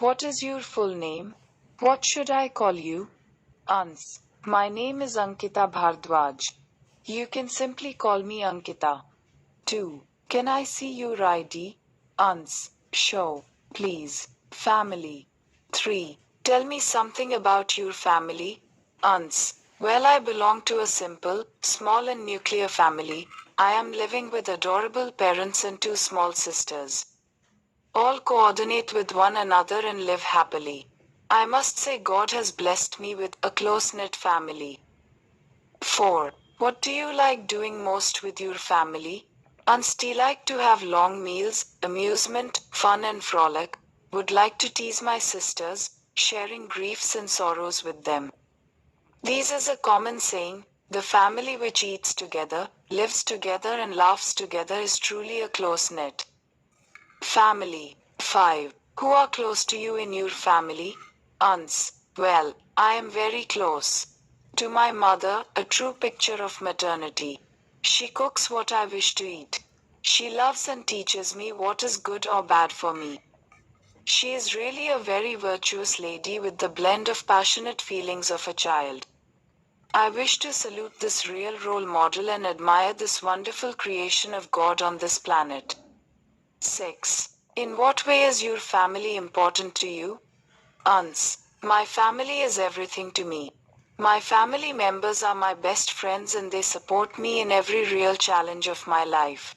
What is your full name? What should I call you? Ans. My name is Ankita Bhardwaj. You can simply call me Ankita. 2. Can I see your ID? Ans. Show, please. Family. 3. Tell me something about your family. Ans. Well, I belong to a simple, small, and nuclear family. I am living with adorable parents and two small sisters. All coordinate with one another and live happily. I must say, God has blessed me with a close knit family. 4. What do you like doing most with your family? Unsti like to have long meals, amusement, fun, and frolic. Would like to tease my sisters, sharing griefs and sorrows with them. This is a common saying: the family which eats together, lives together, and laughs together is truly a close knit family. 5. Who are close to you in your family? Aunts. Well, I am very close to my mother, a true picture of maternity. She cooks what I wish to eat. She loves and teaches me what is good or bad for me. She is really a very virtuous lady with the blend of passionate feelings of a child. I wish to salute this real role model and admire this wonderful creation of God on this planet. 6. In what way is your family important to you? Aunts. My family is everything to me. My family members are my best friends and they support me in every real challenge of my life.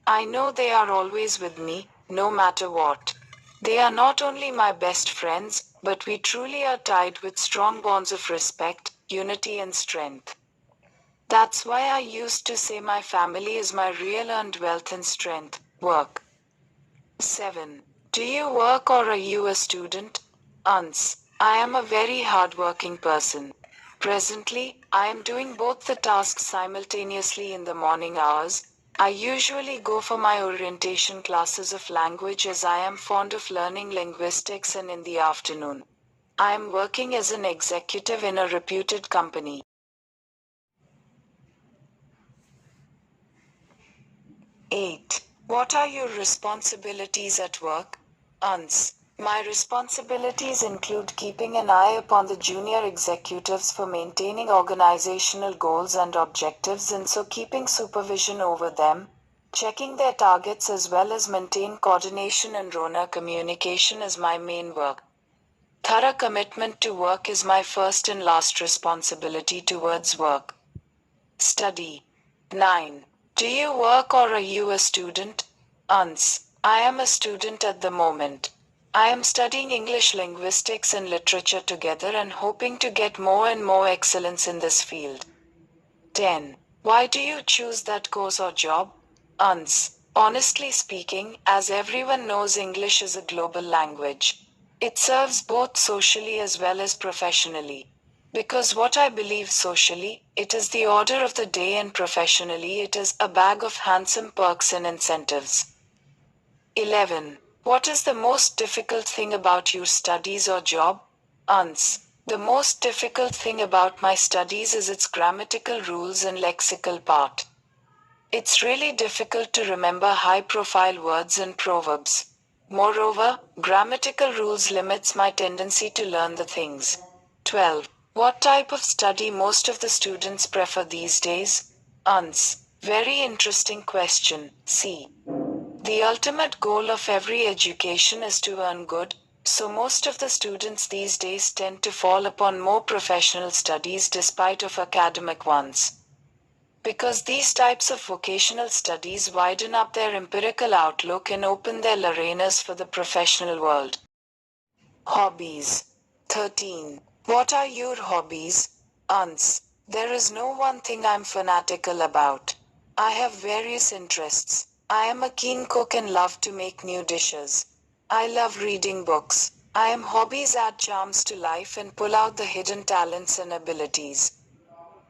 I know they are always with me, no matter what. They are not only my best friends, but we truly are tied with strong bonds of respect, unity, and strength. That's why I used to say my family is my real earned wealth and strength. Work. 7. Do you work or are you a student? Aunts. I am a very hardworking person. Presently, I am doing both the tasks simultaneously in the morning hours. I usually go for my orientation classes of language as I am fond of learning linguistics, and in the afternoon, I am working as an executive in a reputed company. 8. What are your responsibilities at work? Aunts. My responsibilities include keeping an eye upon the junior executives for maintaining organizational goals and objectives, and so keeping supervision over them, checking their targets, as well as maintain coordination and RONA communication is my main work. Thorough commitment to work is my first and last responsibility towards work. Study. 9. Do you work or are you a student? Aunts. I am a student at the moment. I am studying English linguistics and literature together and hoping to get more and more excellence in this field. 10. Why do you choose that course or job? Aunts. Honestly speaking, as everyone knows, English is a global language. It serves both socially as well as professionally. Because what I believe socially, it is the order of the day, and professionally, it is a bag of handsome perks and incentives. 11. What is the most difficult thing about your studies or job? Aunts. The most difficult thing about my studies is its grammatical rules and lexical part. It's really difficult to remember high-profile words and proverbs. Moreover, grammatical rules limits my tendency to learn the things. 12. What type of study most of the students prefer these days? Aunts. Very interesting question. See. The ultimate goal of every education is to earn good, so most of the students these days tend to fall upon more professional studies despite of academic ones. Because these types of vocational studies widen up their empirical outlook and open their arenas for the professional world. Hobbies. 13. What are your hobbies? Aunts. There is no one thing I'm fanatical about. I have various interests. I am a keen cook and love to make new dishes. I love reading books. I am hobbies add charms to life and pull out the hidden talents and abilities.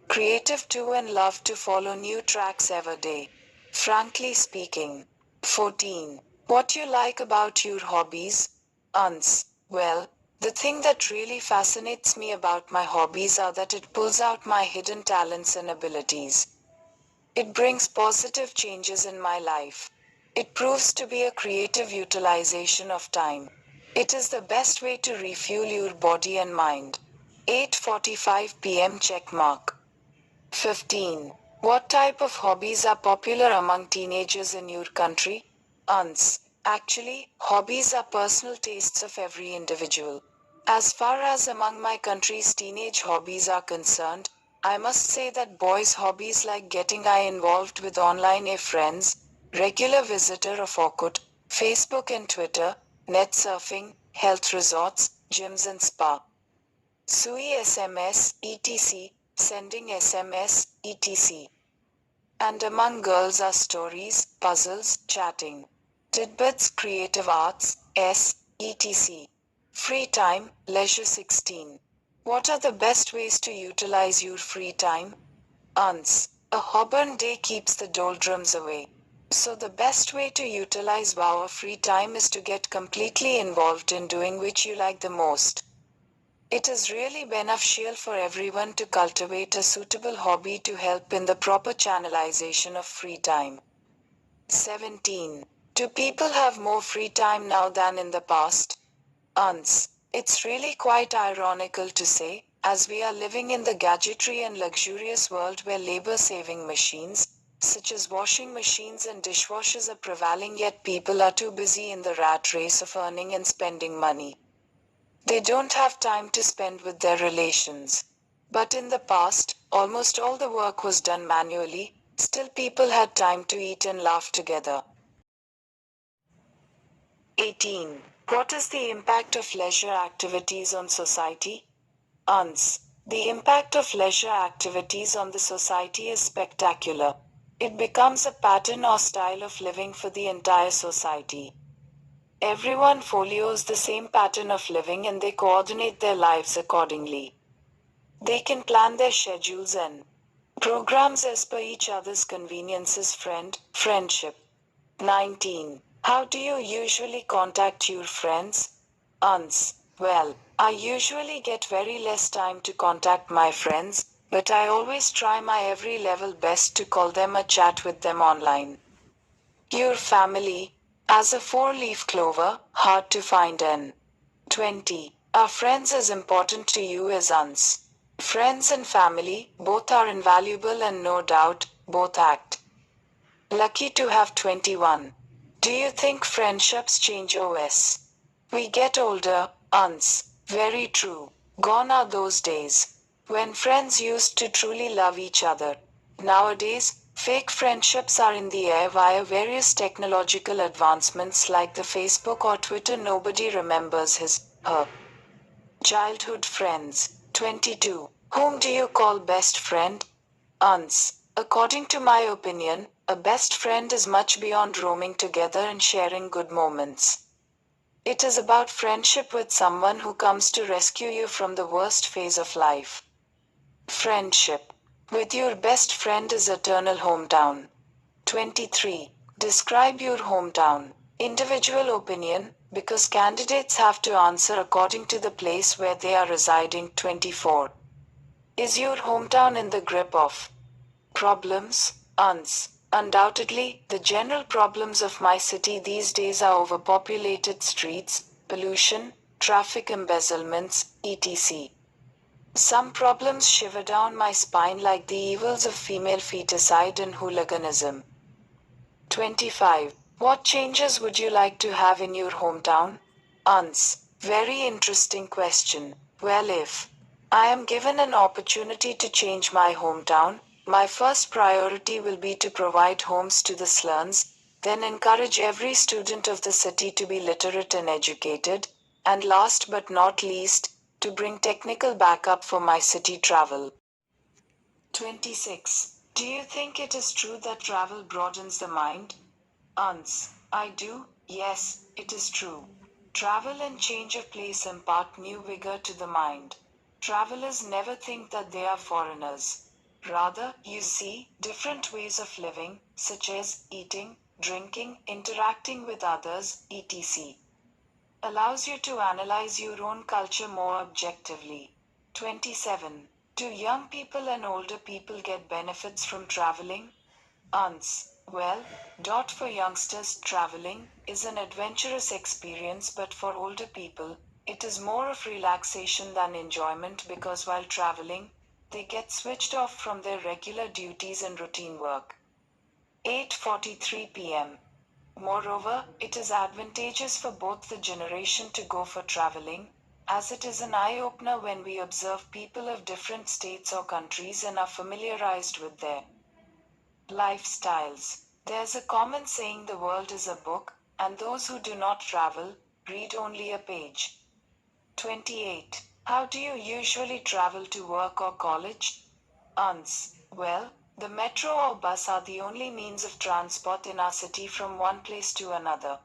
Creative too and love to follow new tracks every day. Frankly speaking. 14. What you like about your hobbies? Aunts. Well, the thing that really fascinates me about my hobbies are that it pulls out my hidden talents and abilities. It brings positive changes in my life. It proves to be a creative utilization of time. It is the best way to refuel your body and mind. 8:45 p.m. check mark. 15. What type of hobbies are popular among teenagers in your country? Ans. Actually, hobbies are personal tastes of every individual. As far as among my country's teenage hobbies are concerned, I must say that boys' hobbies like getting involved with online friends, regular visitor of Orkut, Facebook and Twitter, net surfing, health resorts, gyms and spa. SUI SMS, etc., sending SMS, etc. And among girls are stories, puzzles, chatting. Tidbits, creative arts, etc. Free time, leisure 16. What are the best ways to utilize your free time? Uns. A Hobburn day keeps the doldrums away. So the best way to utilize our free time is to get completely involved in doing which you like the most. It is really beneficial for everyone to cultivate a suitable hobby to help in the proper channelization of free time. 17. Do people have more free time now than in the past? Uns. It's really quite ironical to say, as we are living in the gadgetry and luxurious world where labor-saving machines, such as washing machines and dishwashers are prevailing, yet people are too busy in the rat race of earning and spending money. They don't have time to spend with their relations. But in the past, almost all the work was done manually, still people had time to eat and laugh together. 18. What is the impact of leisure activities on society? Uns. The impact of leisure activities on the society is spectacular. It becomes a pattern or style of living for the entire society. Everyone follows the same pattern of living and they coordinate their lives accordingly. They can plan their schedules and programs as per each other's conveniences. Friendship. 19. How do you usually contact your friends? Uns. Well, I usually get very less time to contact my friends, but I always try my every level best to call them or chat with them online. Your family, as a four-leaf clover, hard to find in. 20. Are friends as important to you as uns? Friends and family, both are invaluable and no doubt, both act. Lucky to have 21. Do you think friendships change OS? We get older, uns. Very true. Gone are those days when friends used to truly love each other. Nowadays, fake friendships are in the air via various technological advancements like the Facebook or Twitter. Nobody remembers her childhood friends. 22. Whom do you call best friend? Uns. According to my opinion, a best friend is much beyond roaming together and sharing good moments. It is about friendship with someone who comes to rescue you from the worst phase of life. Friendship with your best friend is eternal hometown. 23. Describe your hometown. Individual opinion, because candidates have to answer according to the place where they are residing. 24. Is your hometown in the grip of problems? Uns. Undoubtedly, the general problems of my city these days are overpopulated streets, pollution, traffic embezzlements, etc. Some problems shiver down my spine like the evils of female feticide and hooliganism. 25. What changes would you like to have in your hometown? Uns. Very interesting question. Well, if I am given an opportunity to change my hometown, my first priority will be to provide homes to the slums, then encourage every student of the city to be literate and educated, and last but not least, to bring technical backup for my city travel. 26. Do you think it is true that travel broadens the mind? Uns. I do, yes, it is true. Travel and change of place impart new vigor to the mind. Travelers never think that they are foreigners. Rather, you see, different ways of living, such as eating, drinking, interacting with others, etc. Allows you to analyze your own culture more objectively. 27. Do young people and older people get benefits from traveling? Uns. Well, for youngsters, traveling is an adventurous experience, but for older people, it is more of relaxation than enjoyment because while traveling, they get switched off from their regular duties and routine work. 8:43 p.m. Moreover, it is advantageous for both the generation to go for traveling, as it is an eye-opener when we observe people of different states or countries and are familiarized with their lifestyles. There's a common saying the world is a book, and those who do not travel, read only a page. 28. How do you usually travel to work or college? Well, the metro or bus are the only means of transport in our city from one place to another.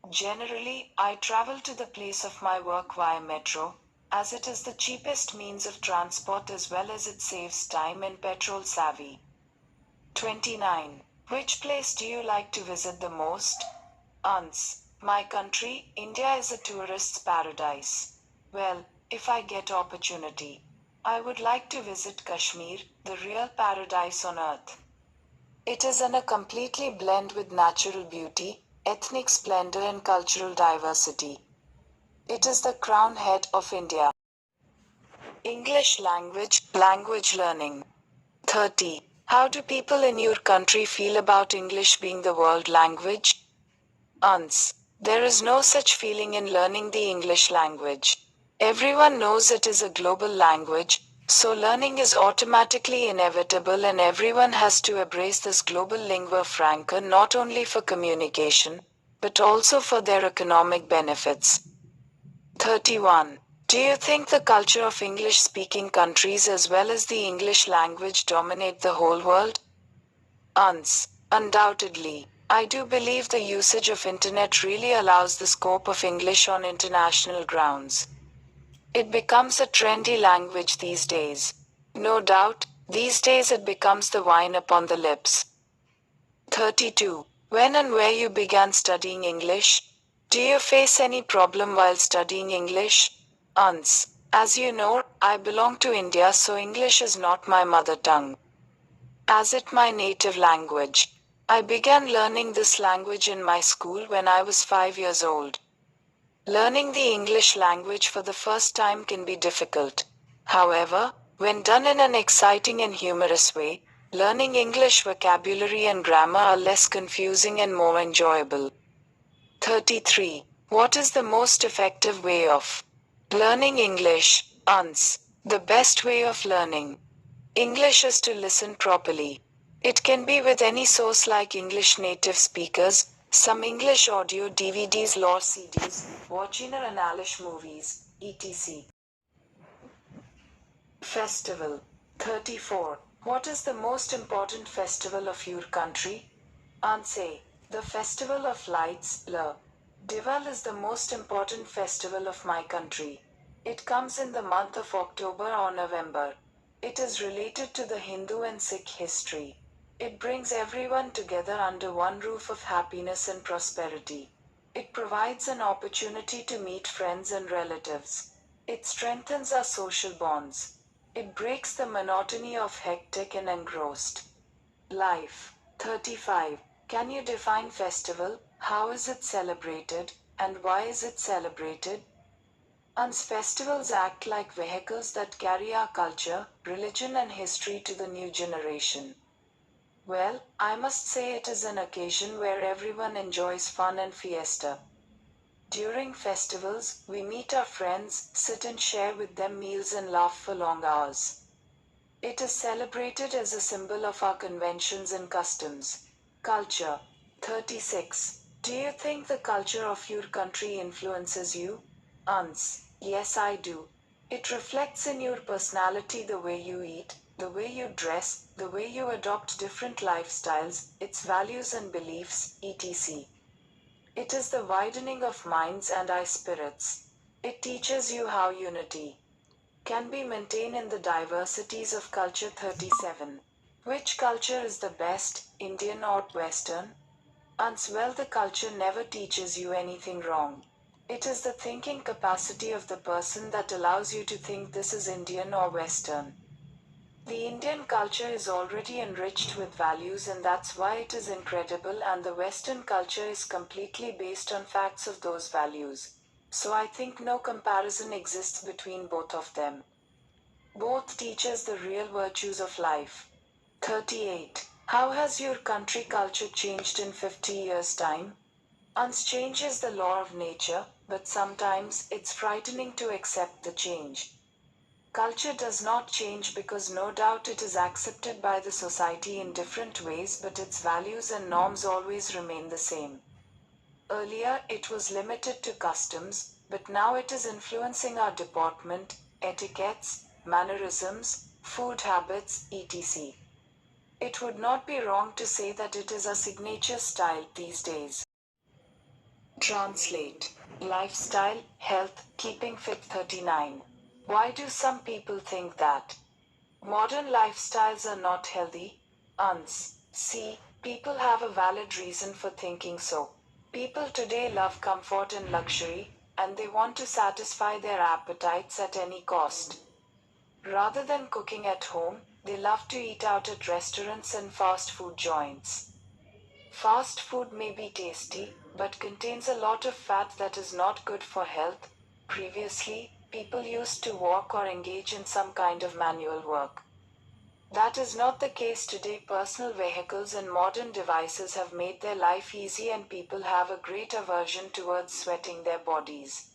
Generally, I travel to the place of my work via metro, as it is the cheapest means of transport as well as it saves time and petrol savvy. 29. Which place do you like to visit the most? My country, India is a tourist's paradise. Well, if I get opportunity, I would like to visit Kashmir, the real paradise on earth. It is in a completely blend with natural beauty, ethnic splendor and cultural diversity. It is the crown head of India. English language learning. 30. How do people in your country feel about English being the world language? There is no such feeling in learning the English language. Everyone knows it is a global language, so learning is automatically inevitable and everyone has to embrace this global lingua franca not only for communication, but also for their economic benefits. 31. Do you think the culture of English-speaking countries as well as the English language dominate the whole world? Undoubtedly. I do believe the usage of internet really allows the scope of English on international grounds. It becomes a trendy language these days. No doubt, these days it becomes the wine upon the lips. 32. When and where you began studying English? Do you face any problem while studying English? As you know, I belong to India, so English is not my mother tongue. As it my native language. I began learning this language in my school when I was 5 years old. Learning the English language for the first time can be difficult. However, when done in an exciting and humorous way, learning English vocabulary and grammar are less confusing and more enjoyable. 33. What is the most effective way of learning English? The best way of learning English is to listen properly. It can be with any source like English native speakers, some English audio DVDs, law CDs, watching or English movies, etc. Festival. 34. What is the most important festival of your country? Answer. The Festival of Lights, La. Diwali is the most important festival of my country. It comes in the month of October or November. It is related to the Hindu and Sikh history. It brings everyone together under one roof of happiness and prosperity. It provides an opportunity to meet friends and relatives. It strengthens our social bonds. It breaks the monotony of hectic and engrossed life. 35. Can you define festival? How is it celebrated? And why is it celebrated? Festivals act like vehicles that carry our culture, religion and history to the new generation. Well, I must say it is an occasion where everyone enjoys fun and fiesta. During festivals, we meet our friends, sit and share with them meals and laugh for long hours. It is celebrated as a symbol of our conventions and customs. Culture. 36. Do you think the culture of your country influences you? Yes, I do. It reflects in your personality, the way you eat, the way you dress, the way you adopt different lifestyles, its values and beliefs, etc. It is the widening of minds and eye spirits. It teaches you how unity can be maintained in the diversities of culture. 37. Which culture is the best, Indian or Western? Well, the culture never teaches you anything wrong. It is the thinking capacity of the person that allows you to think this is Indian or Western. The Indian culture is already enriched with values, and that's why it is incredible, and the Western culture is completely based on facts of those values. So I think no comparison exists between both of them. Both teach us the real virtues of life. 38. How has your country culture changed in 50 years' time? Change is the law of nature, but sometimes it's frightening to accept the change. Culture does not change because no doubt it is accepted by the society in different ways, but its values and norms always remain the same. Earlier, it was limited to customs, but now it is influencing our deportment, etiquettes, mannerisms, food habits, etc. It would not be wrong to say that it is a signature style these days. Translate. Lifestyle, health, keeping fit. 39. Why do some people think that modern lifestyles are not healthy? See, people have a valid reason for thinking so. People today love comfort and luxury, and they want to satisfy their appetites at any cost. Rather than cooking at home, they love to eat out at restaurants and fast food joints. Fast food may be tasty, but contains a lot of fat that is not good for health. Previously, people used to walk or engage in some kind of manual work. That is not the case today. Personal vehicles and modern devices have made their life easy, and people have a great aversion towards sweating their bodies.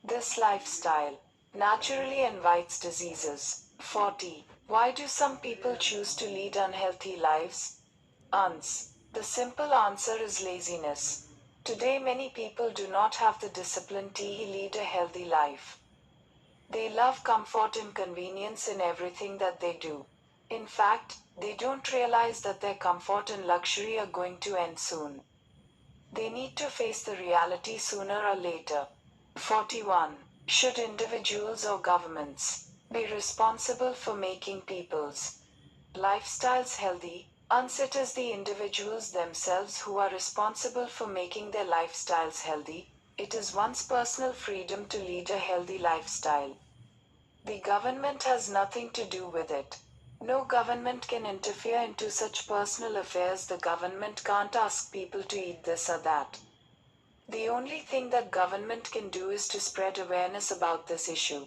This lifestyle naturally invites diseases. 40. Why do some people choose to lead unhealthy lives? The simple answer is laziness. Today, many people do not have the discipline to lead a healthy life. They love comfort and convenience in everything that they do. In fact, they don't realize that their comfort and luxury are going to end soon. They need to face the reality sooner or later. 41. Should individuals or governments be responsible for making people's lifestyles healthy? It is the individuals themselves who are responsible for making their lifestyles healthy. It is one's personal freedom to lead a healthy lifestyle. The government has nothing to do with it. No government can interfere into such personal affairs. The government can't ask people to eat this or that. The only thing that government can do is to spread awareness about this issue.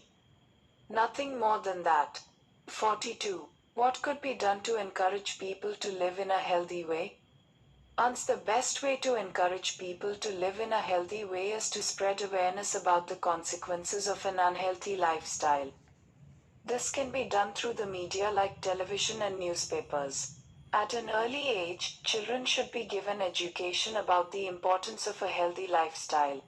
Nothing more than that. 42. What could be done to encourage people to live in a healthy way? The best way to encourage people to live in a healthy way is to spread awareness about the consequences of an unhealthy lifestyle. This can be done through the media like television and newspapers. At an early age, children should be given education about the importance of a healthy lifestyle.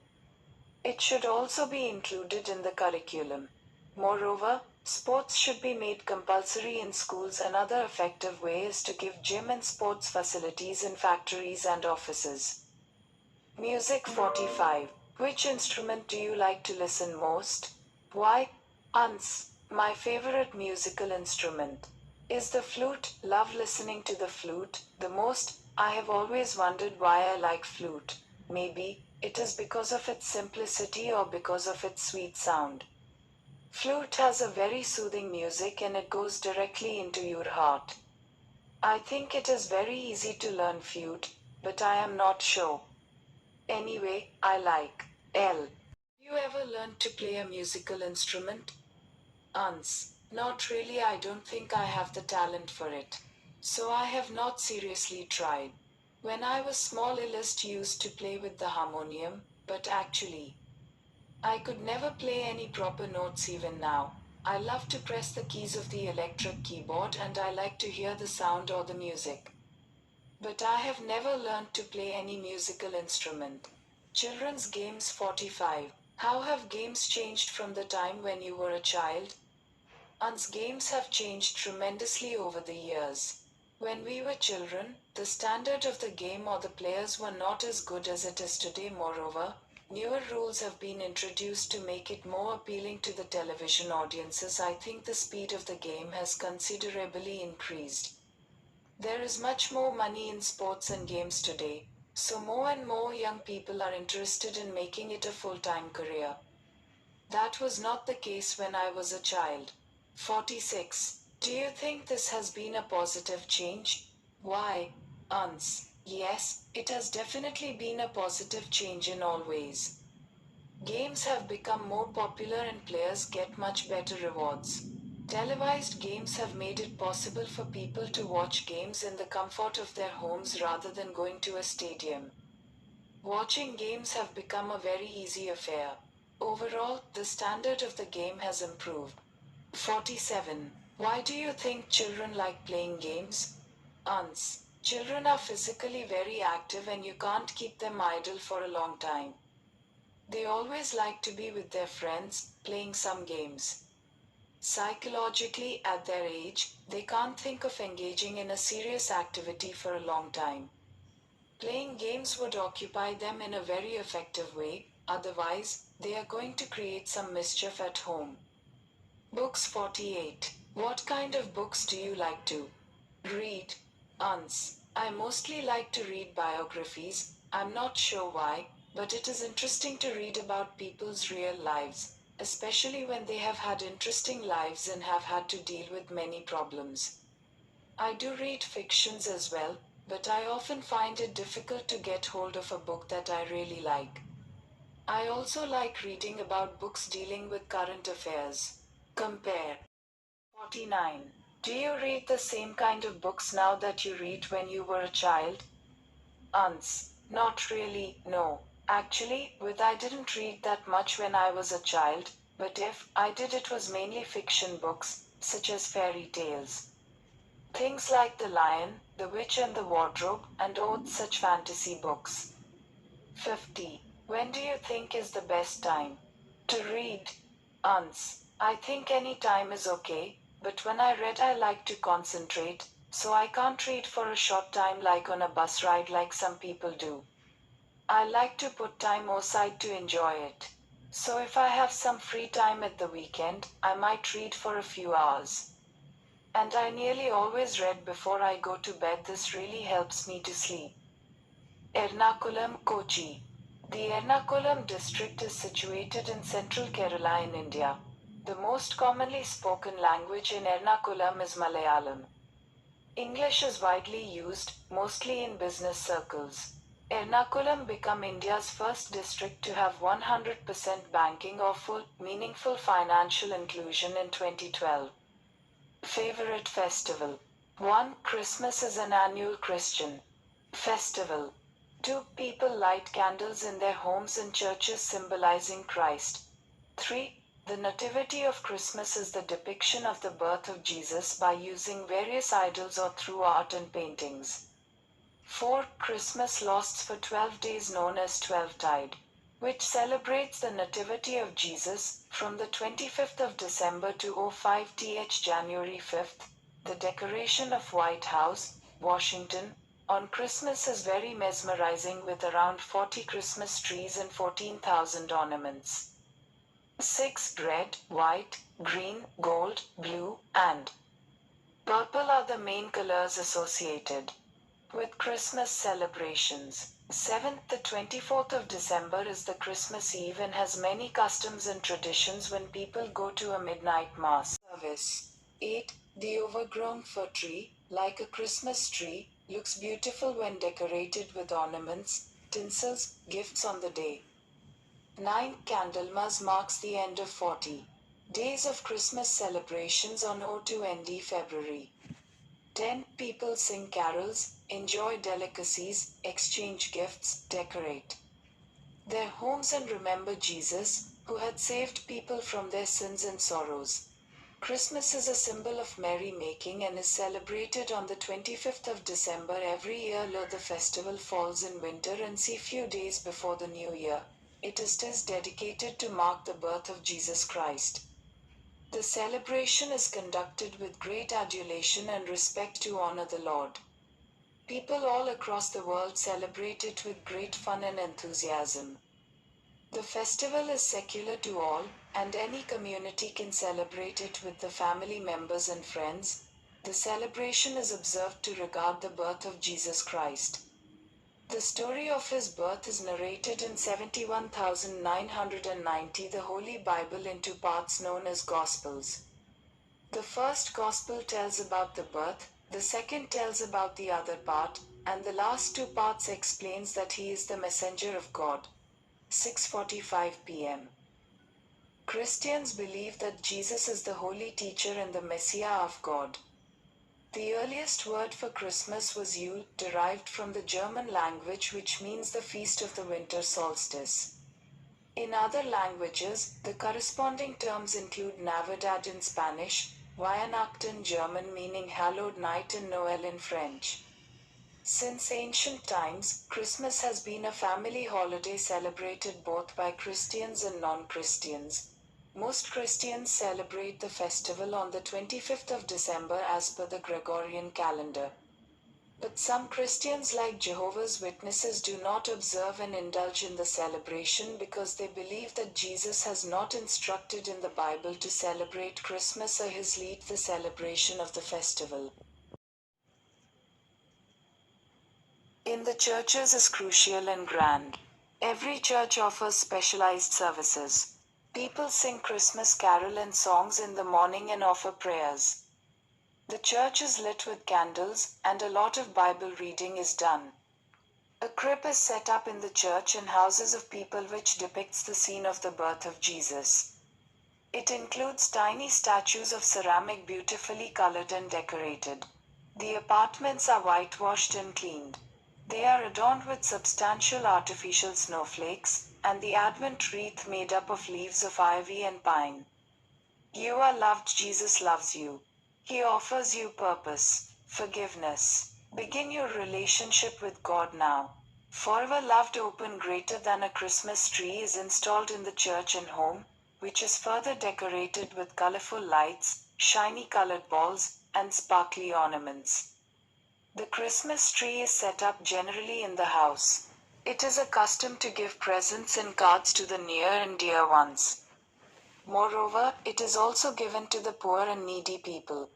It should also be included in the curriculum. Moreover, sports should be made compulsory in schools. Another effective way is to give gym and sports facilities in factories and offices. Music. 45. Which instrument do you like to listen most? Why? My favorite musical instrument is the flute. Love listening to the flute the most. I have always wondered why I like flute. Maybe it is because of its simplicity or because of its sweet sound. Flute has a very soothing music, and it goes directly into your heart. I think it is very easy to learn flute, but I am not sure. Anyway, I like L. You ever learned to play a musical instrument? Not really. I don't think I have the talent for it. So I have not seriously tried. When I was small, Illust used to play with the harmonium, but actually, I could never play any proper notes even now. I love to press the keys of the electric keyboard, and I like to hear the sound or the music. But I have never learned to play any musical instrument. Children's games. 45. How have games changed from the time when you were a child? Games have changed tremendously over the years. When we were children, the standard of the game or the players were not as good as it is today. Moreover, newer rules have been introduced to make it more appealing to the television audiences. I think the speed of the game has considerably increased. There is much more money in sports and games today, so more and more young people are interested in making it a full-time career. That was not the case when I was a child. 46. Do you think this has been a positive change? Why? Yes, it has definitely been a positive change in all ways. Games have become more popular and players get much better rewards. Televised games have made it possible for people to watch games in the comfort of their homes rather than going to a stadium. Watching games have become a very easy affair. Overall, the standard of the game has improved. 47. Why do you think children like playing games? Children are physically very active and you can't keep them idle for a long time. They always like to be with their friends, playing some games. Psychologically, at their age, they can't think of engaging in a serious activity for a long time. Playing games would occupy them in a very effective way, otherwise, they are going to create some mischief at home. Books 48. What kind of books do you like to read? I mostly like to read biographies. I'm not sure why, but it is interesting to read about people's real lives, especially when they have had interesting lives and have had to deal with many problems. I do read fictions as well, but I often find it difficult to get hold of a book that I really like. I also like reading about books dealing with current affairs. Compare. 49. Do you read the same kind of books now that you read when you were a child? Not really, no. Actually, with I didn't read that much when I was a child, but if I did, it was mainly fiction books, such as fairy tales. Things like The Lion, The Witch and the Wardrobe, and such fantasy books. 50. When do you think is the best time to read? I think any time is okay, but when I read, I like to concentrate, so I can't read for a short time like on a bus ride like some people do. I like to put time aside to enjoy it. So if I have some free time at the weekend, I might read for a few hours. And I nearly always read before I go to bed. This really helps me to sleep. Ernakulam, Kochi. The Ernakulam district is situated in central Kerala in India. The most commonly spoken language in Ernakulam is Malayalam. English is widely used, mostly in business circles. Ernakulam became India's first district to have 100% banking or full, meaningful financial inclusion in 2012. Favorite festival. 1. Christmas is an annual Christian festival. 2. People light candles in their homes and churches symbolizing Christ. 3. The Nativity of Christmas is the depiction of the birth of Jesus by using various idols or through art and paintings. 4. Christmas lasts for 12 days known as Twelvetide, which celebrates the Nativity of Jesus, from the 25th of December to 05th January 5th. The decoration of White House, Washington, on Christmas is very mesmerizing with around 40 Christmas trees and 14,000 ornaments. 6. Red, white, green, gold, blue, and purple are the main colors associated with Christmas celebrations. 7th, the 24th of December is the Christmas Eve and has many customs and traditions when people go to a midnight mass service. 8. The overgrown fir tree, like a Christmas tree, looks beautiful when decorated with ornaments, tinsels, gifts on the day. 9. Candlemas marks the end of 40 days of Christmas celebrations on O2ND February. 10. People sing carols, enjoy delicacies, exchange gifts, decorate their homes and remember Jesus, who had saved people from their sins and sorrows. Christmas is a symbol of merry-making and is celebrated on the 25th of December every year. The festival falls in winter and few days before the new year. It is dedicated to mark the birth of Jesus Christ. The celebration is conducted with great adulation and respect to honor the Lord. People all across the world celebrate it with great fun and enthusiasm. The festival is secular to all, and any community can celebrate it with the family members and friends. The celebration is observed to regard the birth of Jesus Christ. The story of his birth is narrated in 71,990, the Holy Bible, into parts known as Gospels. The first gospel tells about the birth, the second tells about the other part, and the last two parts explains that he is the messenger of God. 6:45 p.m. Christians believe that Jesus is the holy teacher and the Messiah of God. The earliest word for Christmas was Yule, derived from the German language which means the feast of the winter solstice. In other languages, the corresponding terms include Navidad in Spanish, Weihnacht in German meaning hallowed night and Noel in French. Since ancient times, Christmas has been a family holiday celebrated both by Christians and non-Christians. Most Christians celebrate the festival on the 25th of December as per the Gregorian calendar. But some Christians like Jehovah's Witnesses do not observe and indulge in the celebration because they believe that Jesus has not instructed in the Bible to celebrate Christmas or his lead the celebration of the festival. In the churches is crucial and grand. Every church offers specialized services. People sing Christmas carol and songs in the morning and offer prayers. The church is lit with candles, and a lot of Bible reading is done. A crib is set up in the church and houses of people which depicts the scene of the birth of Jesus. It includes tiny statues of ceramic beautifully colored and decorated. The apartments are whitewashed and cleaned. They are adorned with substantial artificial snowflakes, and the Advent wreath made up of leaves of ivy and pine. You are loved, Jesus loves you. He offers you purpose, forgiveness. Begin your relationship with God now. Forever loved open greater than a Christmas tree is installed in the church and home, which is further decorated with colorful lights, shiny colored balls, and sparkly ornaments. The Christmas tree is set up generally in the house. It is a custom to give presents and cards to the near and dear ones. Moreover, it is also given to the poor and needy people.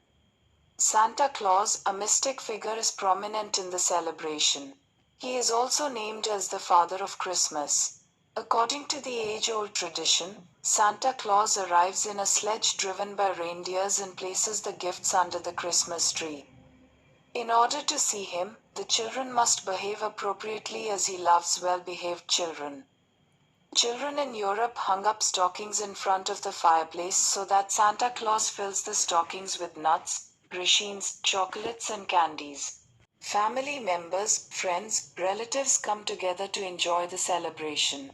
Santa Claus, a mystic figure, is prominent in the celebration. He is also named as the Father of Christmas. According to the age-old tradition, Santa Claus arrives in a sledge driven by reindeers and places the gifts under the Christmas tree. In order to see him, the children must behave appropriately as he loves well-behaved children. Children in Europe hung up stockings in front of the fireplace so that Santa Claus fills the stockings with nuts, raisins, chocolates and candies. Family members, friends, relatives come together to enjoy the celebration.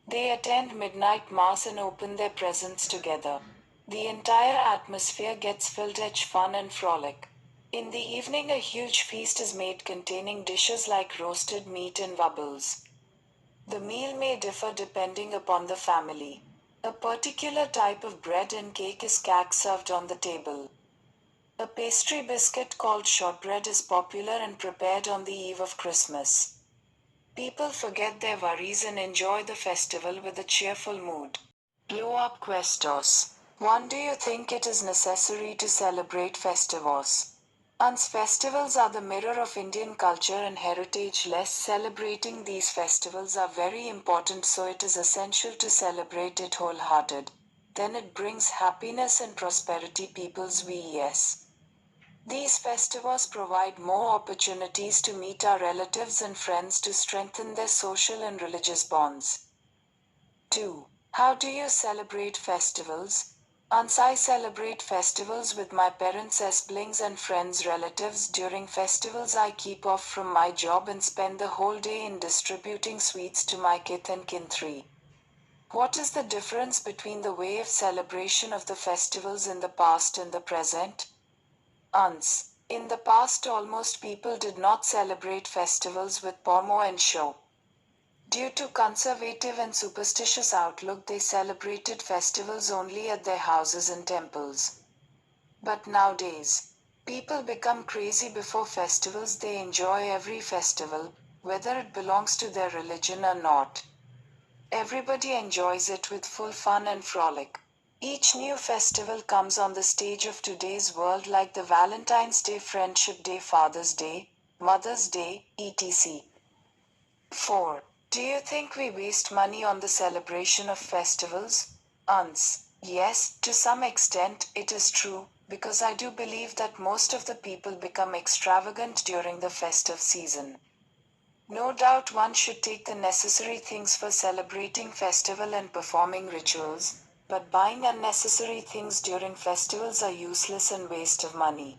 They attend midnight mass and open their presents together. The entire atmosphere gets filled with fun and frolic. In the evening a huge feast is made containing dishes like roasted meat and wubbles. The meal may differ depending upon the family. A particular type of bread and cake is cake served on the table. A pastry biscuit called shortbread is popular and prepared on the eve of Christmas. People forget their worries and enjoy the festival with a cheerful mood. Blow up questos. 1. Do you think it is necessary to celebrate festivals? Festivals are the mirror of Indian culture and heritage. Celebrating these festivals are very important, so it is essential to celebrate it wholehearted. Then it brings happiness and prosperity people's VES. These festivals provide more opportunities to meet our relatives and friends to strengthen their social and religious bonds. 2. How do you celebrate festivals? I celebrate festivals with my parents, siblings and friends, relatives. During festivals I keep off from my job and spend the whole day in distributing sweets to my kith and kin. 3. What is the difference between the way of celebration of the festivals in the past and the present? In the past almost people did not celebrate festivals with pomp and show. Due to conservative and superstitious outlook, they celebrated festivals only at their houses and temples. But nowadays, people become crazy before festivals. They enjoy every festival, whether it belongs to their religion or not. Everybody enjoys it with full fun and frolic. Each new festival comes on the stage of today's world, like the Valentine's Day, Friendship Day, Father's Day, Mother's Day, etc. 4. Do you think we waste money on the celebration of festivals? Yes, to some extent, it is true, because I do believe that most of the people become extravagant during the festive season. No doubt one should take the necessary things for celebrating festival and performing rituals, but buying unnecessary things during festivals are useless and waste of money.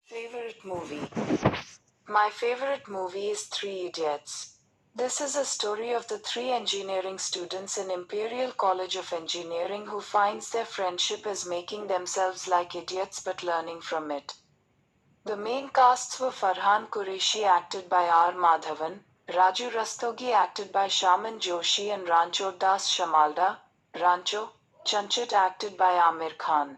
Favorite movie? My favorite movie is Three Idiots. This is a story of the three engineering students in Imperial College of Engineering who finds their friendship is making themselves like idiots but learning from it. The main casts were Farhan Qureshi acted by R. Madhavan, Raju Rastogi acted by Shaman Joshi and Rancho Das Shamalda, Rancho, Chanchit acted by Amir Khan.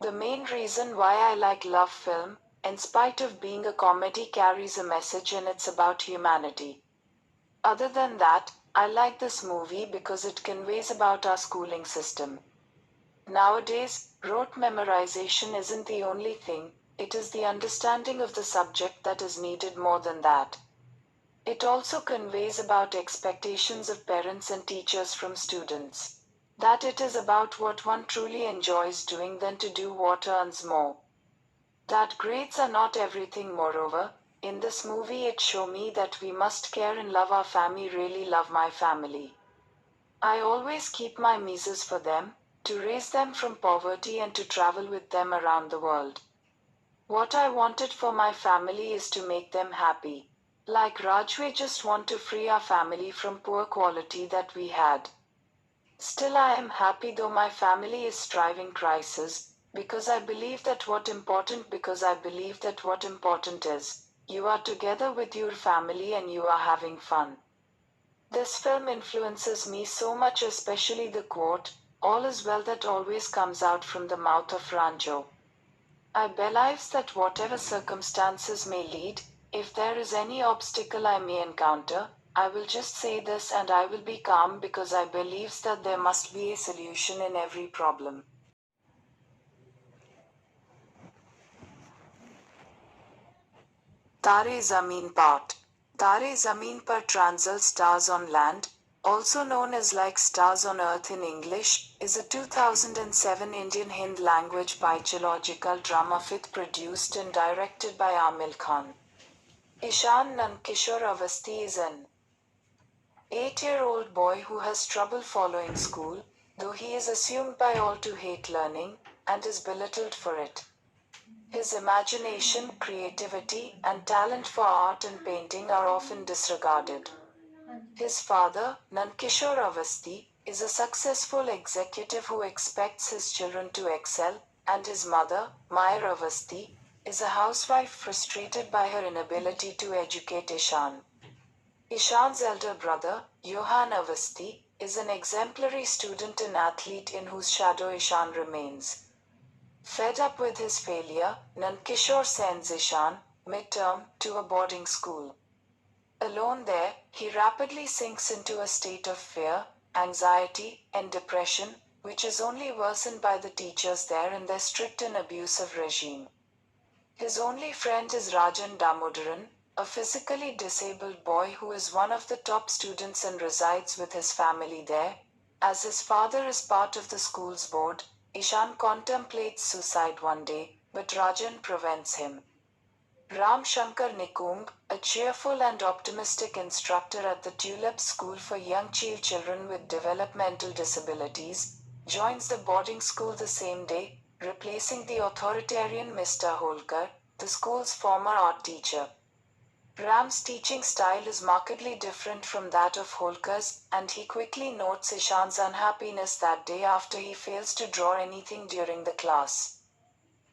The main reason why I like love film, in spite of being a comedy, carries a message and it's about humanity. Other than that, I like this movie because it conveys about our schooling system. Nowadays, rote memorization isn't the only thing, it is the understanding of the subject that is needed more than that. It also conveys about expectations of parents and teachers from students. That it is about what one truly enjoys doing than to do what earns more. That grades are not everything. Moreover, in this movie it show me that we must care and love our family. Really love my family. I always keep my measures for them, to raise them from poverty and to travel with them around the world. What I wanted for my family is to make them happy. Like Raj, we just want to free our family from poor quality that we had. Still I am happy though my family is striving crisis, because I believe that what important is, you are together with your family and you are having fun. This film influences me so much, especially the quote, all is well that always comes out from the mouth of Ranjo. I believe that whatever circumstances may lead, if there is any obstacle I may encounter, I will just say this and I will be calm because I believe that there must be a solution in every problem. Tare Zameen Part. Tare Zameen Par Transal Stars on Land, also known as like Stars on Earth in English, is a 2007 Indian Hindi language mythological drama film produced and directed by Amir Khan. Ishan Nankishore Avasthi is an 8-year-old boy who has trouble following school, though he is assumed by all to hate learning, and is belittled for it. His imagination, creativity, and talent for art and painting are often disregarded. His father, Nankishore Avasthi, is a successful executive who expects his children to excel, and his mother, Mayur Avasthi, is a housewife frustrated by her inability to educate Ishan. Ishan's elder brother, Johan Avasthi, is an exemplary student and athlete in whose shadow Ishan remains. Fed up with his failure, Nankishore sends Ishan, midterm, to a boarding school. Alone there, he rapidly sinks into a state of fear, anxiety, and depression, which is only worsened by the teachers there and their strict and abusive regime. His only friend is Rajan Damodaran, a physically disabled boy who is one of the top students and resides with his family there. As his father is part of the school's board, Ishan contemplates suicide one day, but Rajan prevents him. Ram Shankar Nikumb, a cheerful and optimistic instructor at the Tulip School for Young Children with Developmental Disabilities, joins the boarding school the same day, replacing the authoritarian Mr. Holkar, the school's former art teacher. Ram's teaching style is markedly different from that of Holkar's, and he quickly notes Ishan's unhappiness that day after he fails to draw anything during the class.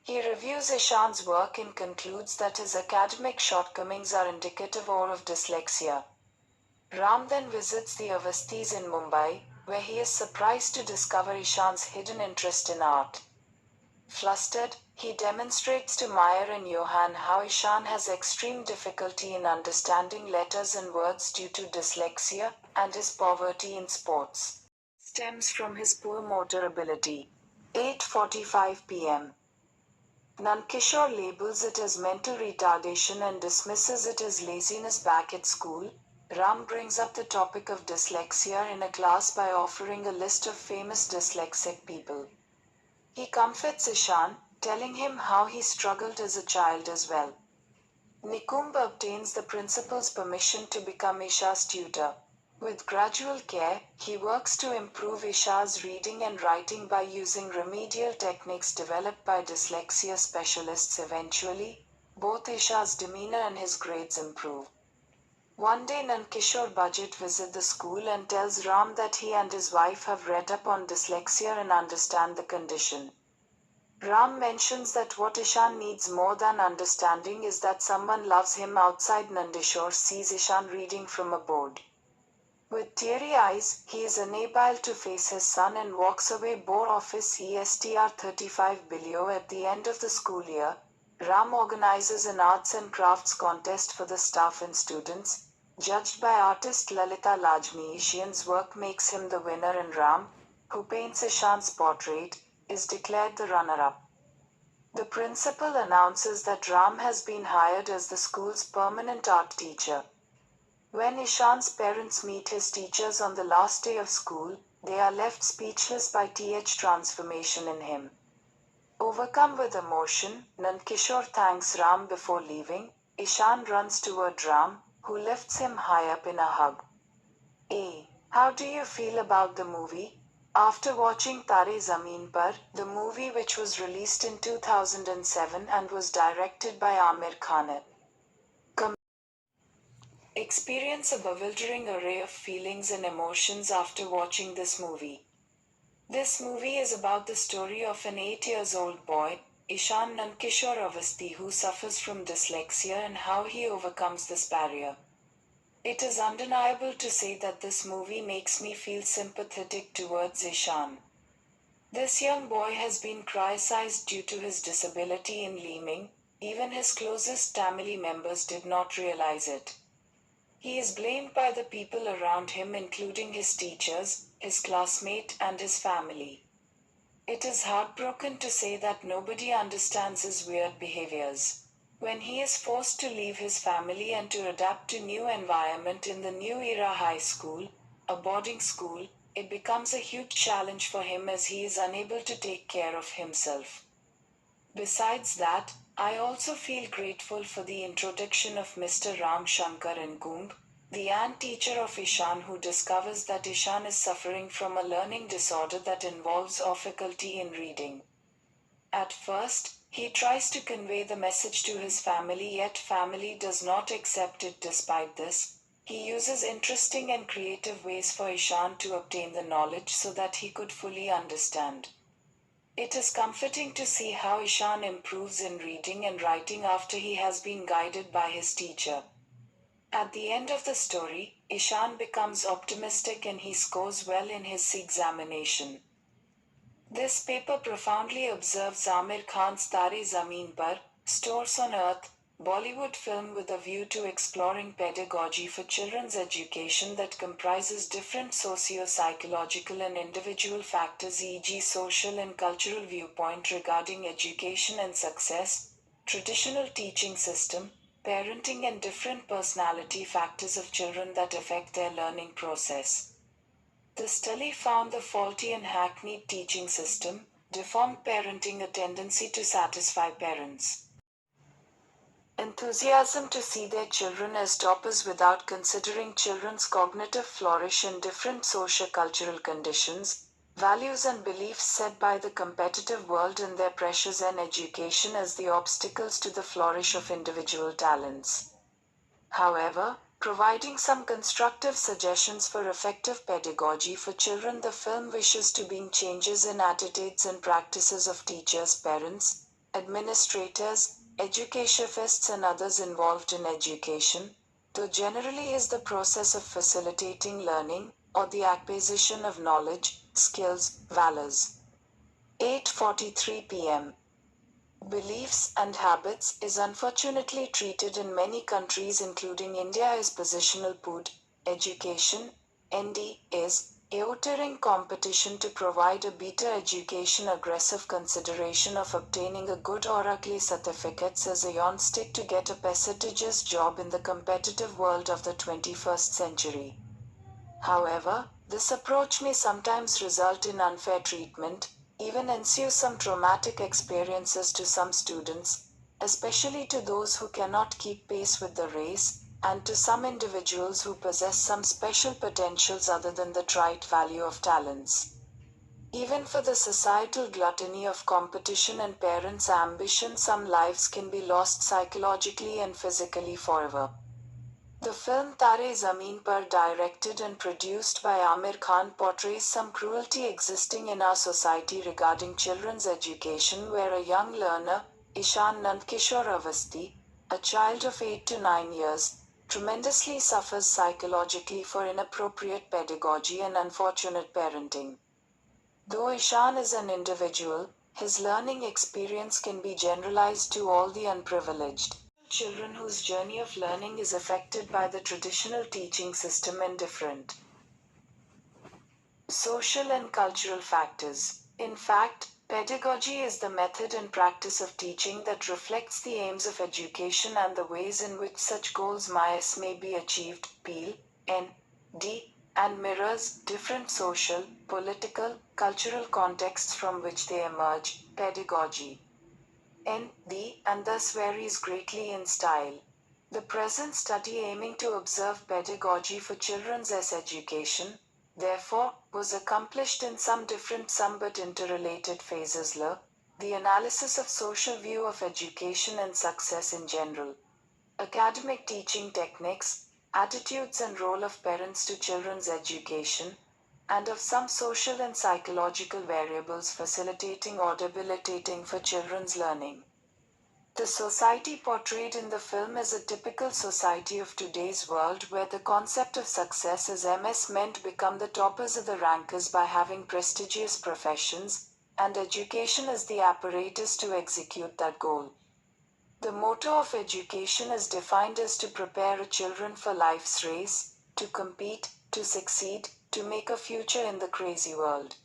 He reviews Ishan's work and concludes that his academic shortcomings are indicative of dyslexia. Ram then visits the Avasthis in Mumbai, where he is surprised to discover Ishan's hidden interest in art. Flustered, he demonstrates to Meyer and Johann how Ishan has extreme difficulty in understanding letters and words due to dyslexia, and his poverty in sports stems from his poor motor ability. 8:45 p.m. Nankishore labels it as mental retardation and dismisses it as laziness back at school, Ram brings up the topic of dyslexia in a class by offering a list of famous dyslexic people. He comforts Ishan, telling him how he struggled as a child as well. Nikumba obtains the principal's permission to become Isha's tutor. With gradual care, he works to improve Isha's reading and writing by using remedial techniques developed by dyslexia specialists. Eventually, both Isha's demeanor and his grades improve. One day Nankishore Budget visits the school and tells Ram that he and his wife have read up on dyslexia and understand the condition. Ram mentions that what Ishan needs more than understanding is that someone loves him outside. Nandishore sees Ishan reading from a board. With teary eyes, he is unable to face his son and walks away. Board Office ESTR 35 below. At the end of the school year, Ram organizes an arts and crafts contest for the staff and students. Judged by artist Lalita Lajmi, Ishan's work makes him the winner and Ram, who paints Ishan's portrait, is declared the runner-up. The principal announces that Ram has been hired as the school's permanent art teacher. When Ishan's parents meet his teachers on the last day of school, they are left speechless by th transformation in him. Overcome with emotion, Nankishore thanks Ram before leaving. Ishan runs toward Ram, who lifts him high up in a hug. How do you feel about the movie? After watching Tare Zameen Par, the movie which was released in 2007 and was directed by Amir Khan, experience a bewildering array of feelings and emotions after watching this movie. This movie is about the story of an 8-year-old boy, Ishan Nankishore Avasthi, who suffers from dyslexia and how he overcomes this barrier. It is undeniable to say that this movie makes me feel sympathetic towards Ishan. This young boy has been criticized due to his disability in Leeming. Even his closest family members did not realize it. He is blamed by the people around him, including his teachers, his classmates, and his family. It is heartbroken to say that nobody understands his weird behaviors. When he is forced to leave his family and to adapt to new environment in the New Era High School, a boarding school, it becomes a huge challenge for him as he is unable to take care of himself. Besides that, I also feel grateful for the introduction of Mr. Ram Shankar Kumb, the aunt teacher of Ishan, who discovers that Ishan is suffering from a learning disorder that involves difficulty in reading. At first, he tries to convey the message to his family, yet family does not accept it. Despite this, he uses interesting and creative ways for Ishan to obtain the knowledge so that he could fully understand. It is comforting to see how Ishan improves in reading and writing after he has been guided by his teacher. At the end of the story, Ishan becomes optimistic and he scores well in his examination. This paper profoundly observes Amir Khan's Tare Zameen Par, Stars on Earth, Bollywood film with a view to exploring pedagogy for children's education that comprises different socio-psychological and individual factors, e.g. social and cultural viewpoint regarding education and success, traditional teaching system, parenting and different personality factors of children that affect their learning process. The study found the faulty and hackneyed teaching system, deformed parenting, a tendency to satisfy parents' enthusiasm to see their children as toppers without considering children's cognitive flourish in different socio-cultural conditions, values and beliefs set by the competitive world and their pressures and education as the obstacles to the flourish of individual talents. However, providing some constructive suggestions for effective pedagogy for children, the film wishes to bring changes in attitudes and practices of teachers, parents, administrators, educationists and others involved in education, though generally is the process of facilitating learning, or the acquisition of knowledge, skills, valors. 8:43 p.m. Beliefs and habits is unfortunately treated in many countries including India as positional put, education, ND, is Eutering competition to provide a better education, aggressive consideration of obtaining a good Oracle certificates as a yardstick to get a prestigious job in the competitive world of the 21st century. However, this approach may sometimes result in unfair treatment, even ensue some traumatic experiences to some students, especially to those who cannot keep pace with the race, and to some individuals who possess some special potentials other than the trite value of talents. Even for the societal gluttony of competition and parents' ambition, some lives can be lost psychologically and physically forever. The film Tare Zameen Par, directed and produced by Amir Khan, portrays some cruelty existing in our society regarding children's education, where a young learner, Ishan Nandkishore Avasti, a child of 8 to 9 years, tremendously suffers psychologically for inappropriate pedagogy and unfortunate parenting. Though Ishan is an individual, his learning experience can be generalized to all the unprivileged children whose journey of learning is affected by the traditional teaching system and different social and cultural factors. In fact, pedagogy is the method and practice of teaching that reflects the aims of education and the ways in which such goals may be achieved. Peel, N.D., and mirrors different social, political, cultural contexts from which they emerge. Pedagogy, N.D., and thus varies greatly in style. The present study, aiming to observe pedagogy for children's education, therefore, was accomplished in some different, some but interrelated phases. The analysis of social view of education and success in general, academic teaching techniques, attitudes and role of parents to children's education, and of some social and psychological variables facilitating or debilitating for children's learning. The society portrayed in the film is a typical society of today's world, where the concept of success as MS meant become the toppers of the rankers by having prestigious professions, and education as the apparatus to execute that goal. The motto of education is defined as to prepare children for life's race, to compete, to succeed, to make a future in the crazy world.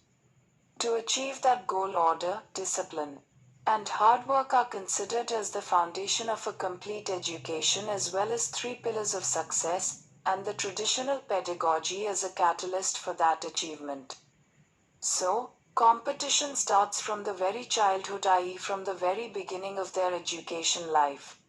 To achieve that goal, order, discipline, and hard work are considered as the foundation of a complete education, as well as 3 pillars of success, and the traditional pedagogy as a catalyst for that achievement. So, competition starts from the very childhood, i.e., from the very beginning of their education life.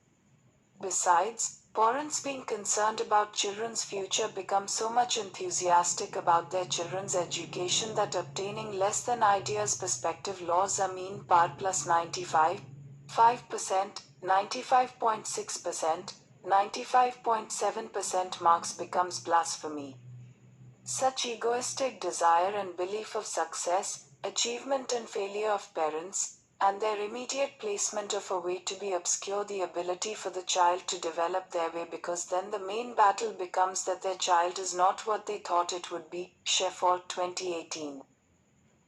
Besides, parents being concerned about children's future become so much enthusiastic about their children's education that obtaining less than ideas perspective laws mean par plus 95, 5%, 95.6%, 95.7% marks becomes blasphemy. Such egoistic desire and belief of success, achievement and failure of parents, and their immediate placement of a way to be obscure the ability for the child to develop their way, because then the main battle becomes that their child is not what they thought it would be. Sheffield 2018.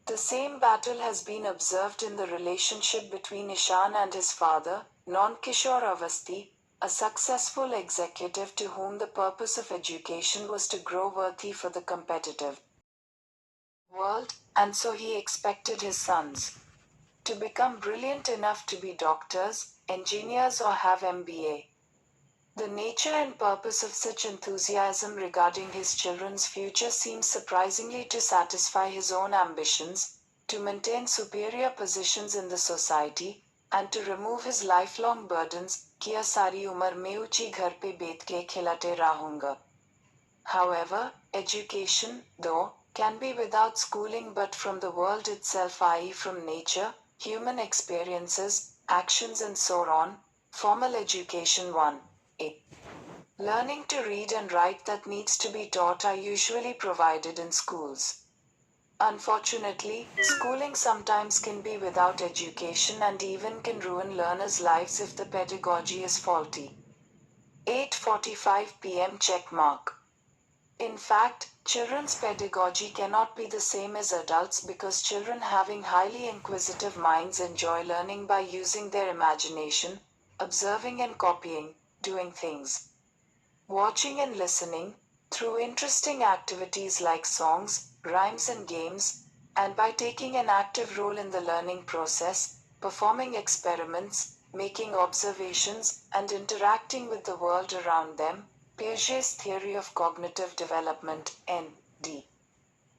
The same battle has been observed in the relationship between Ishan and his father, Nandkishore Avasti, a successful executive to whom the purpose of education was to grow worthy for the competitive world, and so he expected his sons to become brilliant enough to be doctors, engineers, or have MBA. The nature and purpose of such enthusiasm regarding his children's future seems surprisingly to satisfy his own ambitions, to maintain superior positions in the society, and to remove his lifelong burdens. Kia sari umar mein uchi ghar pe bet ke khilate rahunga. However, education, though, can be without schooling but from the world itself, i.e., from nature, human experiences, actions, and so on. Formal education 1a. Learning to read and write that needs to be taught are usually provided in schools. Unfortunately, schooling sometimes can be without education and even can ruin learners' lives if the pedagogy is faulty. 8:45 p.m. check mark. In fact, children's pedagogy cannot be the same as adults, because children having highly inquisitive minds enjoy learning by using their imagination, observing and copying, doing things, watching and listening, through interesting activities like songs, rhymes and games, and by taking an active role in the learning process, performing experiments, making observations, and interacting with the world around them, Piaget's theory of cognitive development, (ND).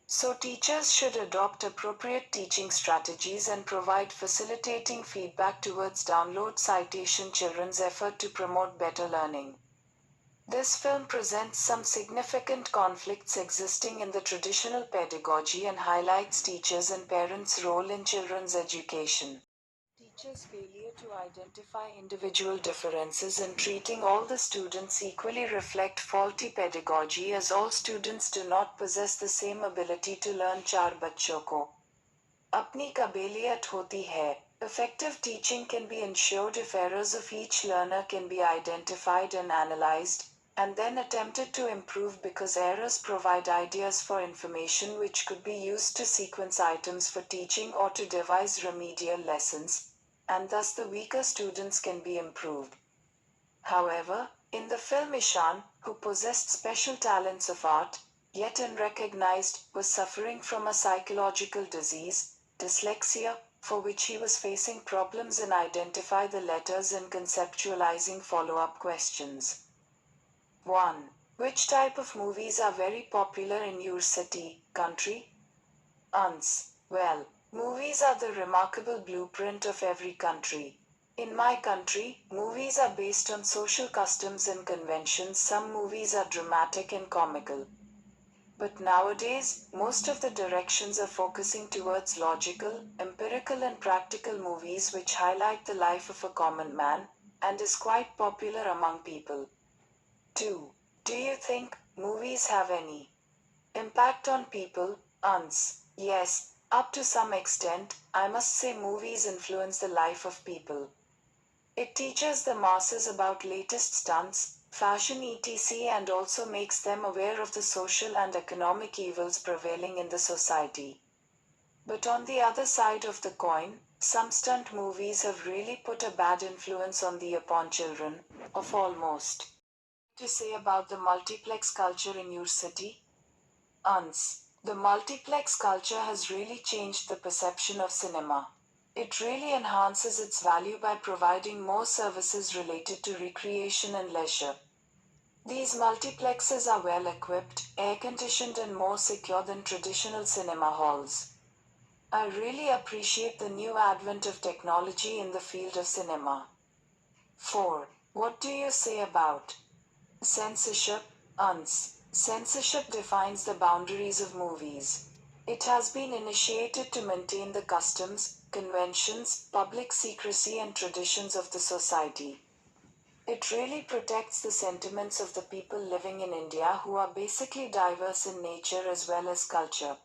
So teachers should adopt appropriate teaching strategies and provide facilitating feedback towards download citation children's effort to promote better learning. This film presents some significant conflicts existing in the traditional pedagogy and highlights teachers' and parents' role in children's education. Teachers' failure to identify individual differences and treating all the students equally reflect faulty pedagogy as all students do not possess the same ability to learn. चार बच्चों को अपनी काबिलियत होती है. Effective teaching can be ensured if errors of each learner can be identified and analyzed, and then attempted to improve because errors provide ideas for information which could be used to sequence items for teaching or to devise remedial lessons, and thus the weaker students can be improved. However, in the film Ishan, who possessed special talents of art, yet unrecognized, was suffering from a psychological disease, dyslexia, for which he was facing problems in identify the letters and conceptualizing follow-up questions. 1. Which type of movies are very popular in your city, country? Ans. Well, movies are the remarkable blueprint of every country. In my country, movies are based on social customs and conventions. Some movies are dramatic and comical. But nowadays, most of the directions are focusing towards logical, empirical and practical movies which highlight the life of a common man, and is quite popular among people. 2. Do you think movies have any impact on people? Ans. Yes, up to some extent, I must say movies influence the life of people. It teaches the masses about latest stunts, fashion etc. and also makes them aware of the social and economic evils prevailing in the society. But on the other side of the coin, some stunt movies have really put a bad influence on the upon children, of almost. To say about the multiplex culture in your city? Uns. The multiplex culture has really changed the perception of cinema. It really enhances its value by providing more services related to recreation and leisure. These multiplexes are well equipped, air-conditioned and more secure than traditional cinema halls. I really appreciate the new advent of technology in the field of cinema. 4. What do you say about censorship? Uns. Censorship defines the boundaries of movies. It has been initiated to maintain the customs, conventions, public secrecy and traditions of the society. It really protects the sentiments of the people living in India who are basically diverse in nature as well as culture.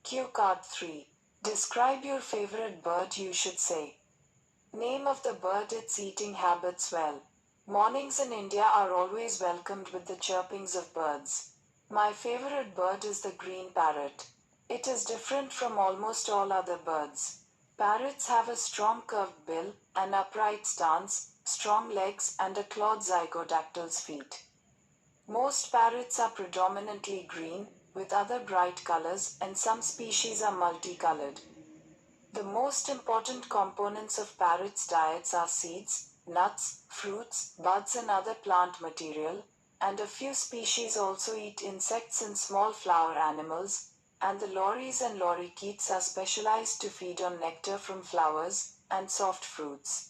Cue card 3. Describe your favorite bird. You should say name of the bird, its eating habits. Well, mornings in India are always welcomed with the chirpings of birds. My favorite bird is the green parrot. It is different from almost all other birds. Parrots have a strong curved bill, an upright stance, strong legs and a clawed zygodactyl's feet. Most parrots are predominantly green, with other bright colors, and some species are multicolored. The most important components of parrots' diets are seeds, nuts, fruits, buds and other plant material, and a few species also eat insects and small flower animals, and the lories and lorikeets are specialized to feed on nectar from flowers and soft fruits.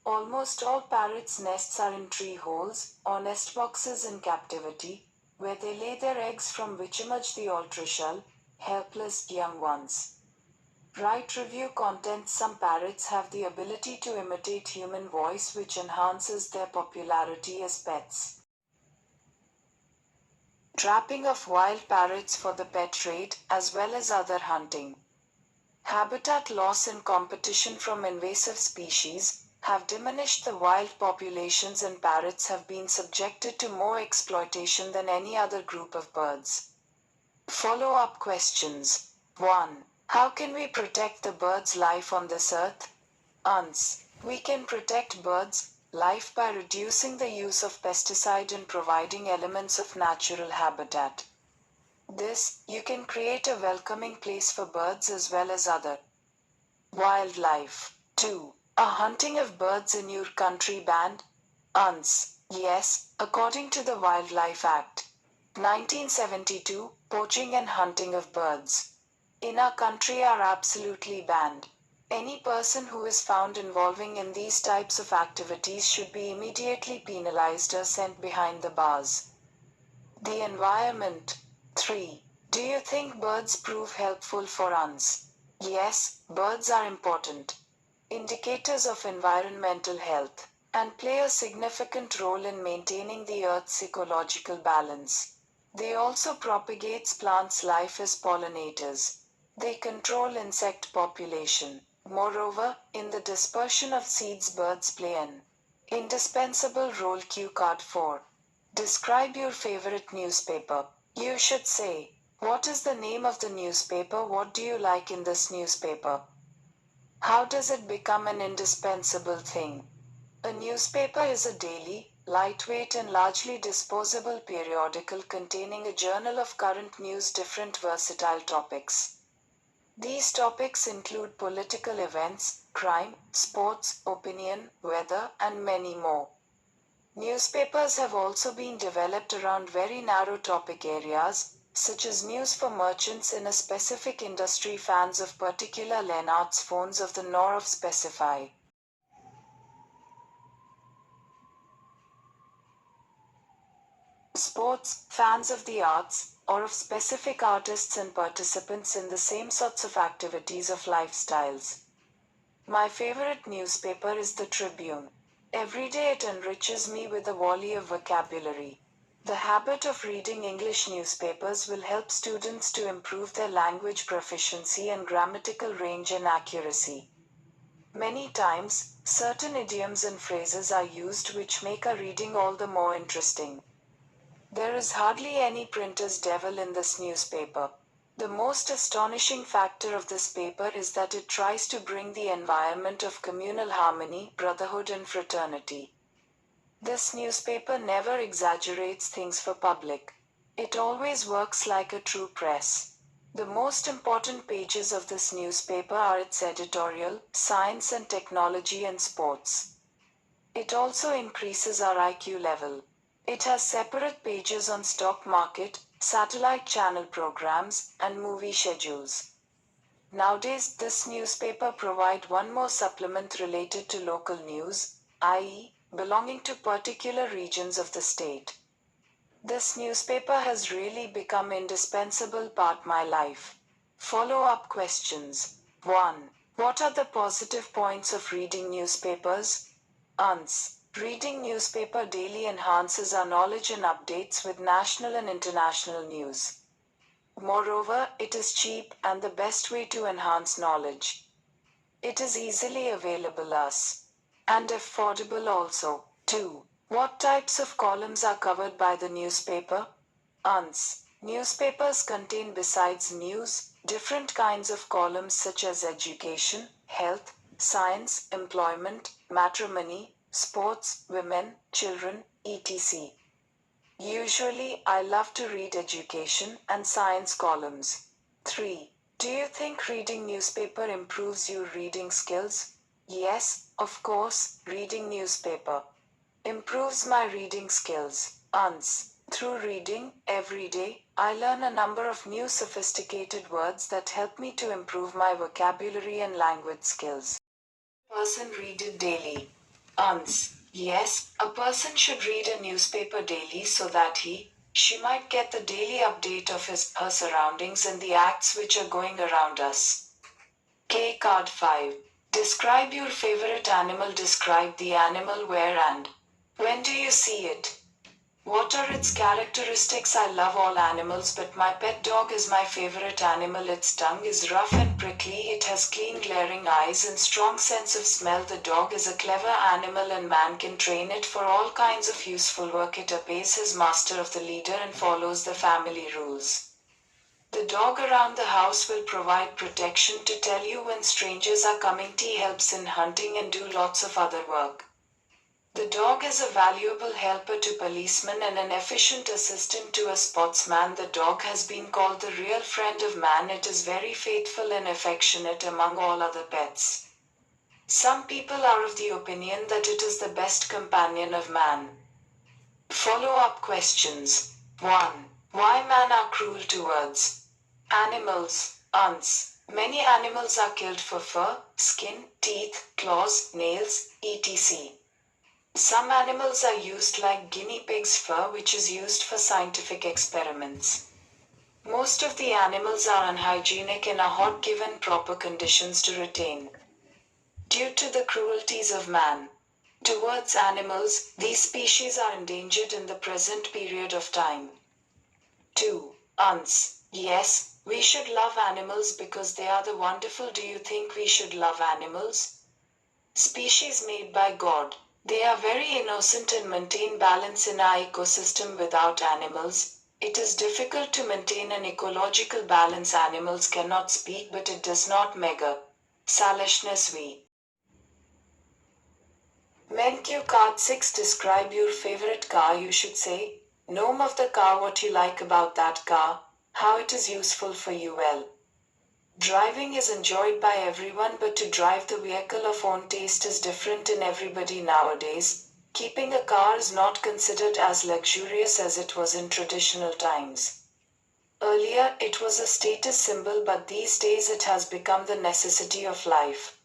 Almost all parrots' nests are in tree holes or nest boxes in captivity, where they lay their eggs from which emerge the altrishell, helpless young ones. Write review content. Some parrots have the ability to imitate human voice which enhances their popularity as pets. Trapping of wild parrots for the pet trade as well as other hunting. Habitat loss and competition from invasive species have diminished the wild populations and parrots have been subjected to more exploitation than any other group of birds. Follow-up questions. 1. How can we protect the birds' life on this earth? Uns. We can protect birds' life by reducing the use of pesticide and providing elements of natural habitat. This, you can create a welcoming place for birds as well as other wildlife. 2. A hunting of birds in your country banned? Uns. Yes, according to the Wildlife Act 1972, poaching and hunting of birds in our country are absolutely banned. Any person who is found involving in these types of activities should be immediately penalized or sent behind the bars. The environment. 3. Do you think birds prove helpful for us? Yes, birds are important indicators of environmental health and play a significant role in maintaining the Earth's ecological balance. They also propagate plants' life as pollinators. They control insect population. Moreover, in the dispersion of seeds birds play an indispensable role. Cue card 4. Describe your favorite newspaper. You should say, what is the name of the newspaper? What do you like in this newspaper? How does it become an indispensable thing? A newspaper is a daily, lightweight and largely disposable periodical containing a journal of current news, different versatile topics. These topics include political events, crime, sports, opinion, weather, and many more. Newspapers have also been developed around very narrow topic areas, such as news for merchants in a specific industry, fans of particular Lennart's phones of the nor of specify. Sports, fans of the arts, or of specific artists and participants in the same sorts of activities of lifestyles. My favorite newspaper is the Tribune. Every day it enriches me with a volley of vocabulary. The habit of reading English newspapers will help students to improve their language proficiency and grammatical range and accuracy. Many times, certain idioms and phrases are used which make our reading all the more interesting. There is hardly any printer's devil in this newspaper. The most astonishing factor of this paper is that it tries to bring the environment of communal harmony, brotherhood and fraternity. This newspaper never exaggerates things for public. It always works like a true press. The most important pages of this newspaper are its editorial, science and technology and sports. It also increases our IQ level. It has separate pages on stock market, satellite channel programs, and movie schedules. Nowadays, this newspaper provide one more supplement related to local news, i.e., belonging to particular regions of the state. This newspaper has really become indispensable part my life. Follow-up questions. 1. What are the positive points of reading newspapers? Uns. Reading newspaper daily enhances our knowledge and updates with national and international news. Moreover, it is cheap and the best way to enhance knowledge. It is easily available as and affordable also. 2. What types of columns are covered by the newspaper? Uns. Newspapers contain besides news, different kinds of columns such as education, health, science, employment, matrimony, sports, women, children, etc. Usually, I love to read education and science columns. 3. Do you think reading newspaper improves your reading skills? Yes, of course, reading newspaper improves my reading skills. Uns. Through reading, every day, I learn a number of new sophisticated words that help me to improve my vocabulary and language skills. Person read it daily. Uns. Yes, a person should read a newspaper daily so that she might get the daily update of her surroundings and the acts which are going around us. K card 5. Describe your favorite animal. Describe the animal. Where and when do you see it? What are its characteristics? I love all animals, but my pet dog is my favorite animal. Its tongue is rough and prickly. It has clean glaring eyes and strong sense of smell. The dog is a clever animal and man can train it for all kinds of useful work. It obeys his master of the leader and follows the family rules. The dog around the house will provide protection to tell you when strangers are coming. T helps in hunting and do lots of other work. The dog is a valuable helper to policemen and an efficient assistant to a sportsman. The dog has been called the real friend of man. It is very faithful and affectionate among all other pets. Some people are of the opinion that it is the best companion of man. Follow-up questions. 1. Why men are cruel towards animals? Ants. Many animals are killed for fur, skin, teeth, claws, nails, etc. Some animals are used like guinea pig's fur, which is used for scientific experiments. Most of the animals are unhygienic and are hot given proper conditions to retain. Due to the cruelties of man towards animals, these species are endangered in the present period of time. 2. Ants. Yes, we should love animals because they are the wonderful. Do you think we should love animals? Species made by God. They are very innocent and maintain balance in our ecosystem. Without animals, it is difficult to maintain an ecological balance. Animals cannot speak, but it does not mega selfishness we. MENQ card 6. Describe your favorite car. You should say, name of the car, what you like about that car, how it is useful for you. Well, driving is enjoyed by everyone, but to drive the vehicle of own taste is different in everybody nowadays. Keeping a car is not considered as luxurious as it was in traditional times. Earlier, it was a status symbol, but these days it has become the necessity of life.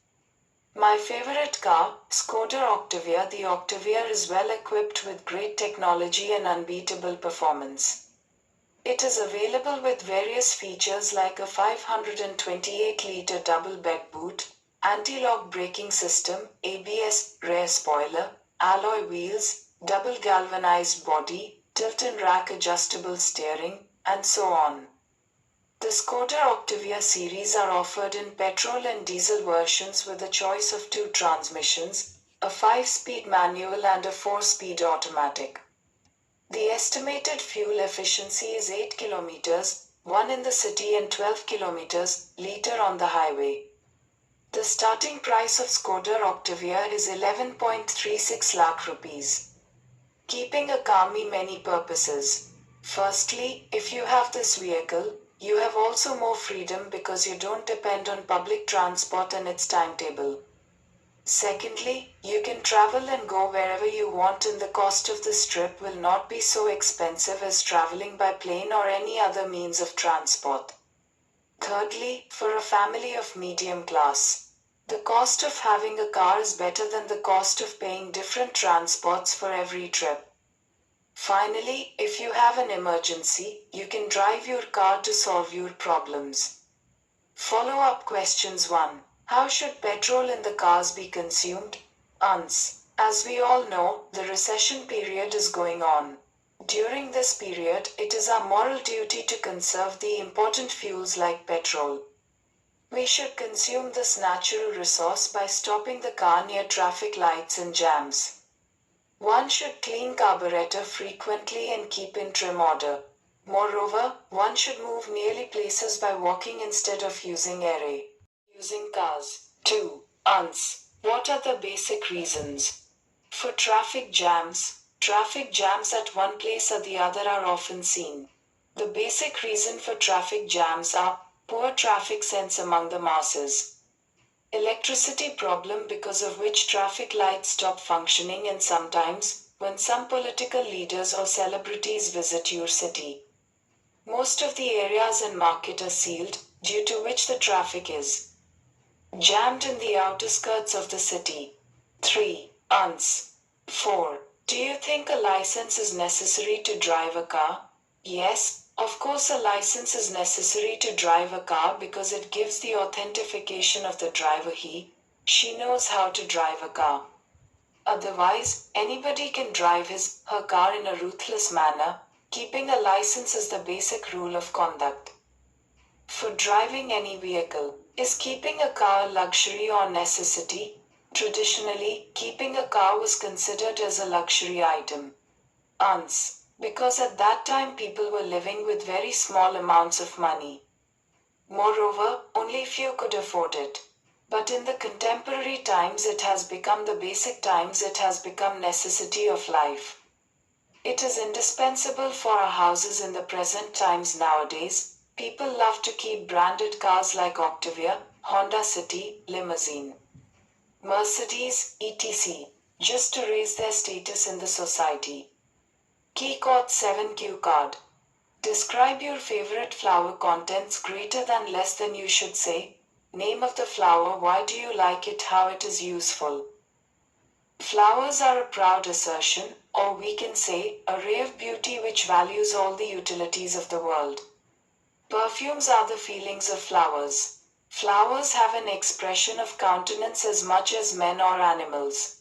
My favorite car, Skoda Octavia. The Octavia is well equipped with great technology and unbeatable performance. It is available with various features like a 528-liter double-bed boot, anti-lock braking system, ABS, rear spoiler, alloy wheels, double galvanized body, tilt and rack adjustable steering, and so on. The Skoda Octavia series are offered in petrol and diesel versions with a choice of 2 transmissions, a 5-speed manual and a 4-speed automatic. The estimated fuel efficiency is 8 kilometers, 1 in the city and 12 kilometers, liter on the highway. The starting price of Skoda Octavia is 11.36 lakh rupees. Keeping a car means many purposes. Firstly, if you have this vehicle, you have also more freedom because you don't depend on public transport and its timetable. Secondly, you can travel and go wherever you want, and the cost of this trip will not be so expensive as traveling by plane or any other means of transport. Thirdly, for a family of medium class, the cost of having a car is better than the cost of paying different transports for every trip. Finally, if you have an emergency, you can drive your car to solve your problems. Follow-up questions. 1. How should petrol in the cars be consumed? Ans. As we all know, the recession period is going on. During this period, it is our moral duty to conserve the important fuels like petrol. We should consume this natural resource by stopping the car near traffic lights and jams. One should clean carburetor frequently and keep in trim order. Moreover, one should move nearly places by walking instead of using using cars. 2. Ans. What are the basic reasons for traffic jams? Traffic jams at one place or the other are often seen. The basic reason for traffic jams are poor traffic sense among the masses, electricity problem because of which traffic lights stop functioning, and sometimes, when some political leaders or celebrities visit your city, most of the areas and market are sealed, due to which the traffic is jammed in the outer skirts of the city. 3. Ans. 4. Do you think a license is necessary to drive a car? Yes, of course a license is necessary to drive a car because it gives the authentication of the driver. She knows how to drive a car. Otherwise, anybody can drive her car in a ruthless manner. Keeping a license is the basic rule of conduct for driving any vehicle. Is keeping a car a luxury or necessity? Traditionally, keeping a car was considered as a luxury item. Ans. Because at that time people were living with very small amounts of money. Moreover, only few could afford it. But in the contemporary times it has become the basic times, it has become necessity of life. It is indispensable for our houses in the present times nowadays. People love to keep branded cars like Octavia, Honda City, Limousine, Mercedes, etc. just to raise their status in the society. Key code 7Q card. Describe your favorite flower. Contents greater than less than. You should say. Name of the flower. Why do you like it? How it is useful. Flowers are a proud assertion, or we can say, a ray of beauty which values all the utilities of the world. Perfumes are the feelings of flowers. Flowers have an expression of countenance as much as men or animals.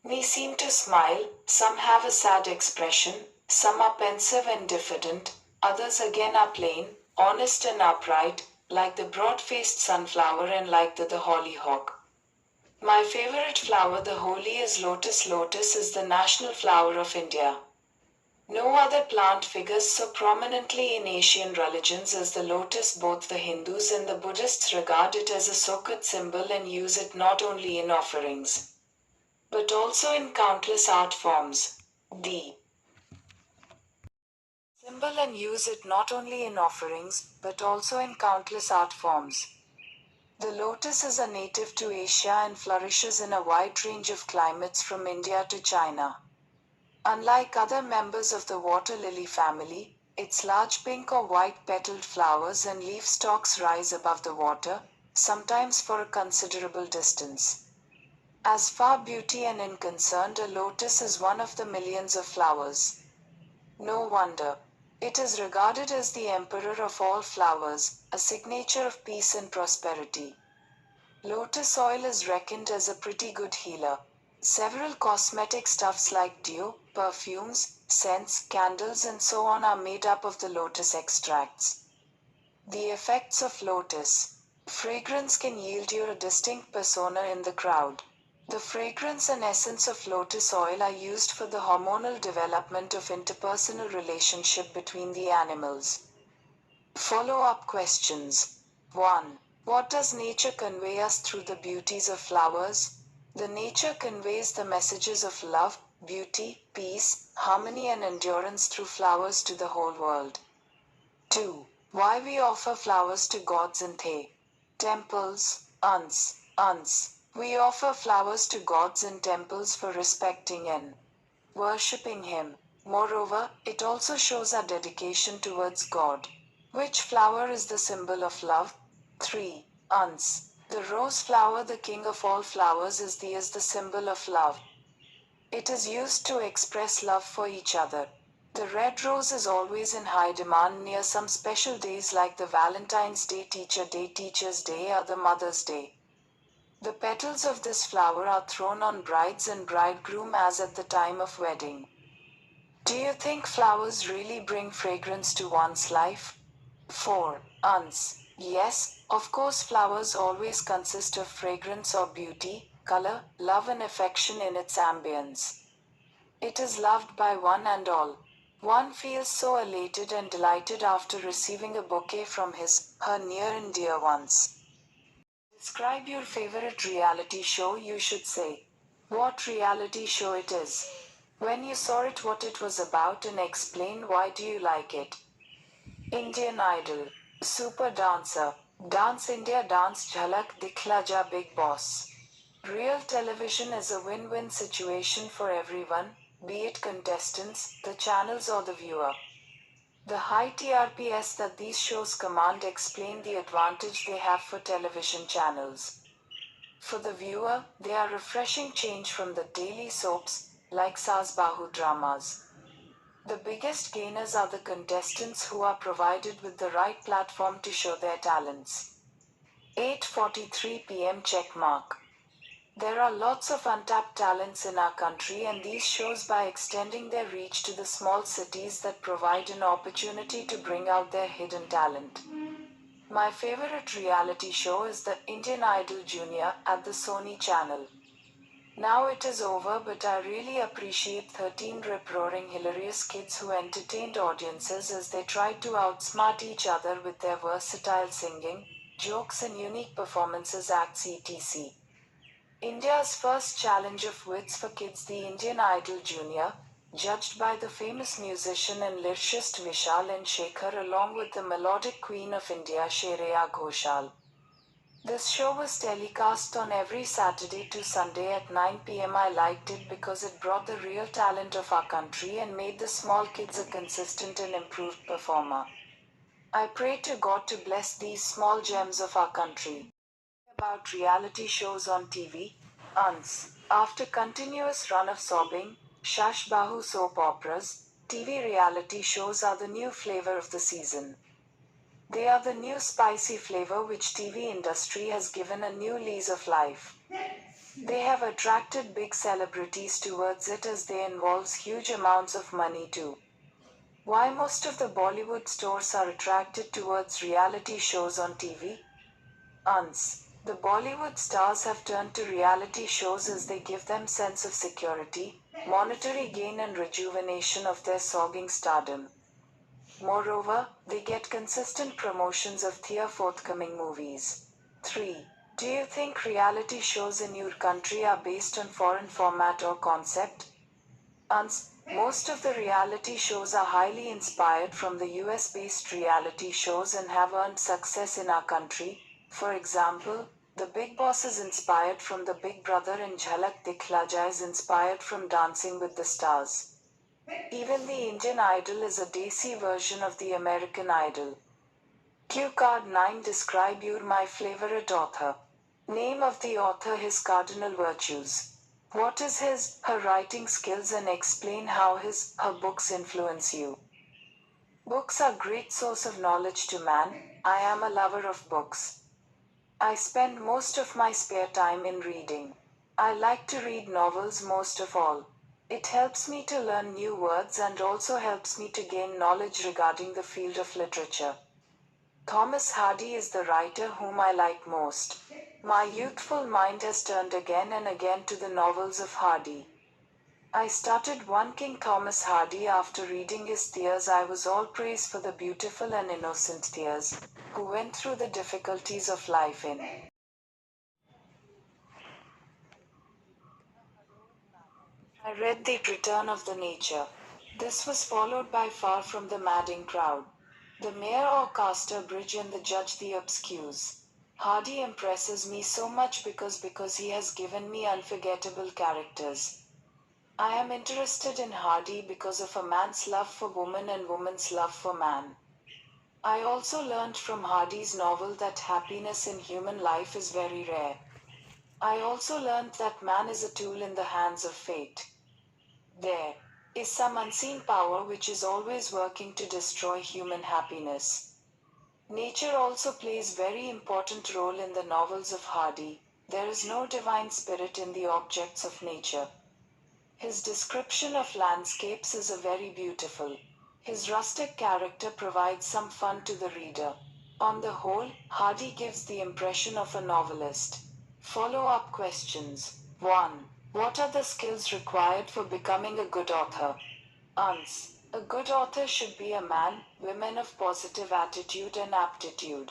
We seem to smile, some have a sad expression, some are pensive and diffident, others again are plain, honest and upright, like the broad-faced sunflower and like the hollyhock. My favorite flower, the holy, is lotus. Lotus is the national flower of India. No other plant figures so prominently in Asian religions as the lotus. Both the Hindus and the Buddhists regard it as a sacred symbol and use it not only in offerings, but also in countless art forms. The symbol and use it not only in offerings, but also in countless art forms. The lotus is a native to Asia and flourishes in a wide range of climates from India to China. Unlike other members of the water lily family, its large pink or white petaled flowers and leaf stalks rise above the water, sometimes for a considerable distance. As far beauty and in concerned, a lotus is one of the millions of flowers. No wonder. It is regarded as the emperor of all flowers, a signature of peace and prosperity. Lotus oil is reckoned as a pretty good healer. Several cosmetic stuffs like dew, perfumes, scents, candles and so on are made up of the lotus extracts. The effects of lotus fragrance can yield you a distinct persona in the crowd. The fragrance and essence of lotus oil are used for the hormonal development of interpersonal relationship between the animals. Follow-up questions. 1. What does nature convey us through the beauties of flowers? The nature conveys the messages of love, beauty, peace, harmony and endurance through flowers to the whole world. 2. Why we offer flowers to gods and temples. Uns. We offer flowers to gods and temples for respecting and worshipping him. Moreover, it also shows our dedication towards God. Which flower is the symbol of love? 3. Uns. The rose flower, the king of all flowers, is the symbol of love. It is used to express love for each other. The red rose is always in high demand near some special days like the Valentine's Day, Teacher Day, Teacher's Day or the Mother's Day. The petals of this flower are thrown on brides and bridegroom as at the time of wedding. Do you think flowers really bring fragrance to one's life? 4. Uns. Yes, of course flowers always consist of fragrance or beauty, color, love and affection in its ambience. It is loved by one and all. One feels so elated and delighted after receiving a bouquet from her near and dear ones. Describe your favorite reality show. You should say what reality show it is, when you saw it, what it was about, and explain why do you like it. Indian Idol, Super Dancer, Dance India, Dance Jhalak Dikhla Ja, Big Boss. Real television is a win-win situation for everyone, be it contestants, the channels or the viewer. The high TRPs that these shows command explain the advantage they have for television channels. For the viewer, they are refreshing change from the daily soaps, like Saas Bahu dramas. The biggest gainers are the contestants who are provided with the right platform to show their talents. 8:43 p.m. check mark. There are lots of untapped talents in our country, and these shows, by extending their reach to the small cities, that provide an opportunity to bring out their hidden talent. My favorite reality show is the Indian Idol Junior at the Sony channel. Now it is over, but I really appreciate 13 rip-roaring hilarious kids who entertained audiences as they tried to outsmart each other with their versatile singing, jokes and unique performances acts etc. India's first challenge of wits for kids, the Indian Idol Junior, judged by the famous musician and lyricist Vishal and Shekhar along with the melodic queen of India Shreya Ghoshal. This show was telecast on every Saturday to Sunday at 9 p.m. I liked it because it brought the real talent of our country and made the small kids a consistent and improved performer. I pray to God to bless these small gems of our country. About reality shows on TV, UNS. After continuous run of sobbing, Shash Bahu soap operas, TV reality shows are the new flavor of the season. They are the new spicy flavor which TV industry has given a new lease of life. They have attracted big celebrities towards it as they involves huge amounts of money too. Why most of the Bollywood stars are attracted towards reality shows on TV? UNS. The Bollywood stars have turned to reality shows as they give them sense of security, monetary gain and rejuvenation of their sogging stardom. Moreover, they get consistent promotions of their forthcoming movies. 3. Do you think reality shows in your country are based on foreign format or concept? Most of the reality shows are highly inspired from the US based reality shows and have earned success in our country. For example, The Big Boss is inspired from The Big Brother and Jhalak Dikhla Jai is inspired from Dancing with the Stars. Even the Indian Idol is a desi version of the American Idol. Cue card 9. Describe your my favorite author. Name of the author, his cardinal virtues. What is her writing skills and explain how her books influence you. Books are great source of knowledge to man. I am a lover of books. I spend most of my spare time in reading. I like to read novels most of all. It helps me to learn new words and also helps me to gain knowledge regarding the field of literature. Thomas Hardy is the writer whom I like most. My youthful mind has turned again and again to the novels of Hardy. I started one King Thomas Hardy after reading his Tears. I was all praise for the beautiful and innocent Tears, who went through the difficulties of life in. I read The Return of the Nature. This was followed by Far from the Madding Crowd. The Mayor or Casterbridge and the Judge the Obscures. Hardy impresses me so much because he has given me unforgettable characters. I am interested in Hardy because of a man's love for woman and woman's love for man. I also learned from Hardy's novel that happiness in human life is very rare. I also learned that man is a tool in the hands of fate. There is some unseen power which is always working to destroy human happiness. Nature also plays very important role in the novels of Hardy. There is no divine spirit in the objects of nature. His description of landscapes is a very beautiful. His rustic character provides some fun to the reader. On the whole, Hardy gives the impression of a novelist. Follow-up questions. 1. What are the skills required for becoming a good author? Ans. A good author should be a man, woman of positive attitude and aptitude.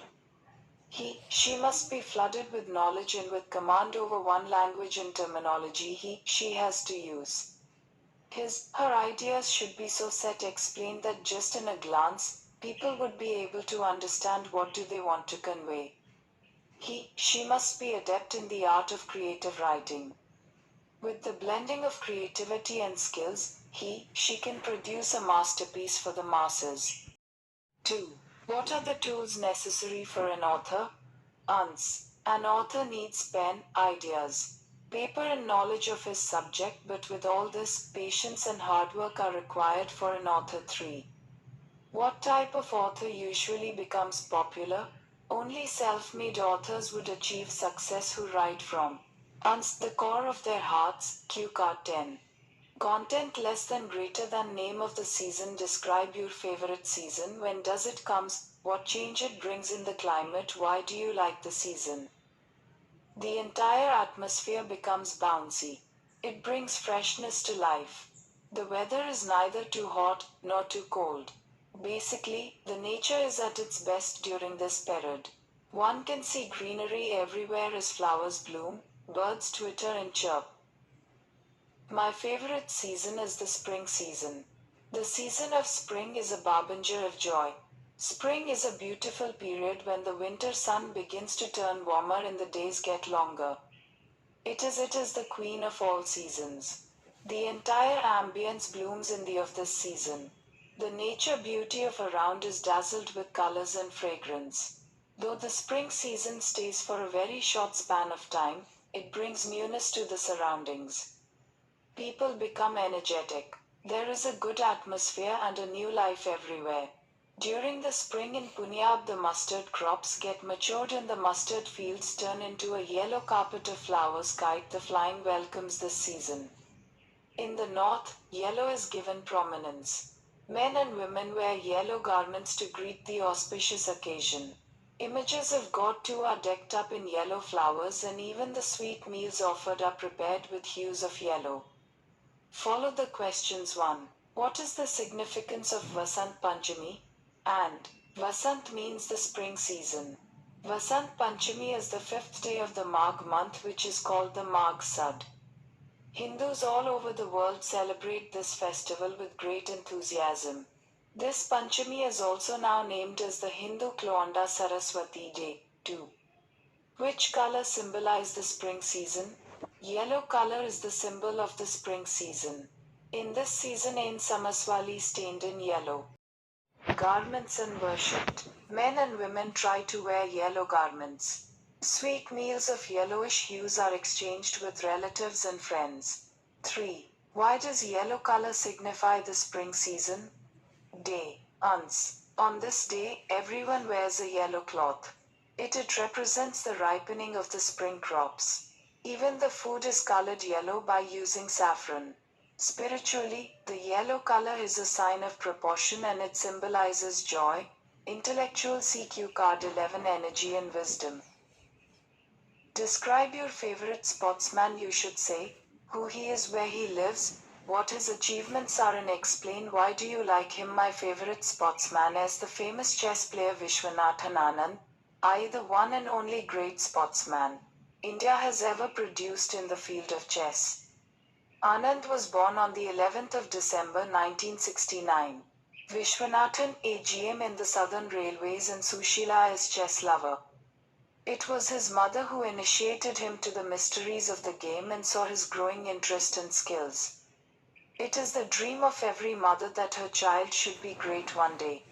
She must be flooded with knowledge and with command over one language and terminology she has to use. Her ideas should be so set explained that just in a glance, people would be able to understand what do they want to convey. She must be adept in the art of creative writing. With the blending of creativity and skills, she can produce a masterpiece for the masses. 2. What are the tools necessary for an author? An author needs pen, ideas, paper and knowledge of his subject, but with all this, patience and hard work are required for an author. 3. What type of author usually becomes popular? Only self-made authors would achieve success who write from the core of their hearts. Cue card 10. Content less than greater than name of the season. Describe your favorite season. When does it comes? What change it brings in the climate? Why do you like the season? The entire atmosphere becomes bouncy. It brings freshness to life. The weather is neither too hot nor too cold. Basically, the nature is at its best during this period. One can see greenery everywhere as flowers bloom, birds twitter and chirp. My favorite season is the spring season. The season of spring is a harbinger of joy. Spring is a beautiful period when the winter sun begins to turn warmer and the days get longer. It is the queen of all seasons. The entire ambience blooms in the of this season. The nature beauty of around is dazzled with colors and fragrance. Though the spring season stays for a very short span of time, it brings newness to the surroundings. People become energetic. There is a good atmosphere and a new life everywhere. During the spring in Punjab, the mustard crops get matured and the mustard fields turn into a yellow carpet of flowers. Kite the flying welcomes this season. In the north, yellow is given prominence. Men and women wear yellow garments to greet the auspicious occasion. Images of God too are decked up in yellow flowers, and even the sweet meals offered are prepared with hues of yellow. Follow the questions 1. What is the significance of Vasant Panchami? And Vasant means the spring season. Vasant Panchami is the 5th day of the Magh month, which is called the Magh Sad. Hindus all over the world celebrate this festival with great enthusiasm. This Panchami is also now named as the Hindu Kalonda Saraswati Day, too. Which color symbolize the spring season? Yellow color is the symbol of the spring season. In this season, Ain Samaswali stained in yellow. Garments and worshipped. Men and women try to wear yellow garments. Sweet meals of yellowish hues are exchanged with relatives and friends. 3. Why does yellow color signify the spring season? Day. Uns. On this day, everyone wears a yellow cloth. It represents the ripening of the spring crops. Even the food is colored yellow by using saffron. Spiritually, the yellow color is a sign of proportion and it symbolizes joy. Intellectual CQ card 11 energy and wisdom. Describe your favorite sportsman. You should say who he is, where he lives, what his achievements are, and explain why do you like him. My favorite sportsman is the famous chess player Vishwanathan Anand, the one and only great sportsman India has ever produced in the field of chess. Anand was born on the 11th of December 1969. Vishwanathan, a GM in the Southern Railways, and Sushila is chess lover. It was his mother who initiated him to the mysteries of the game and saw his growing interest and skills. It is the dream of every mother that her child should be great one day.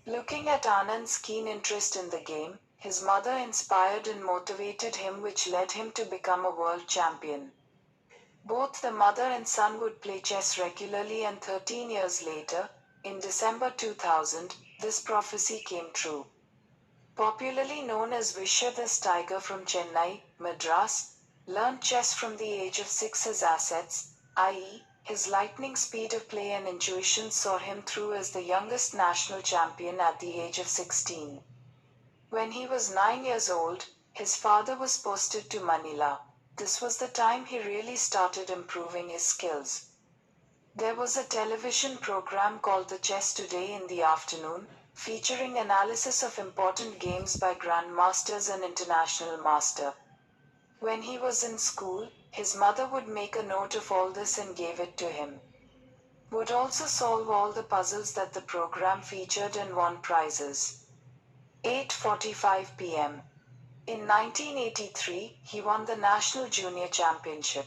Looking at Anand's keen interest in the game, his mother inspired and motivated him, which led him to become a world champion. Both the mother and son would play chess regularly, and 13 years later, in December 2000, this prophecy came true. Popularly known as Vishwa, this tiger from Chennai, Madras, learned chess from the age of 6. His assets, i.e., his lightning speed of play and intuition, saw him through as the youngest national champion at the age of 16. When he was 9 years old, his father was posted to Manila. This was the time he really started improving his skills. There was a television program called The Chess Today in the afternoon, featuring analysis of important games by grandmasters and international master. When he was in school, his mother would make a note of all this and gave it to him. Would also solve all the puzzles that the program featured and won prizes. 8:45 p.m. In 1983, he won the National Junior Championship.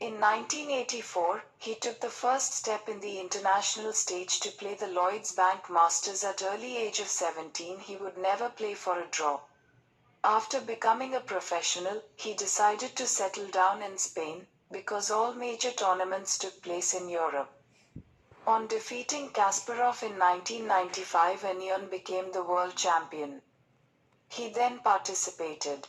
In 1984, he took the first step in the international stage to play the Lloyds Bank Masters. At early age of 17, he would never play for a draw. After becoming a professional, he decided to settle down in Spain, because all major tournaments took place in Europe. On defeating Kasparov in 1995, Anion became the world champion. He then participated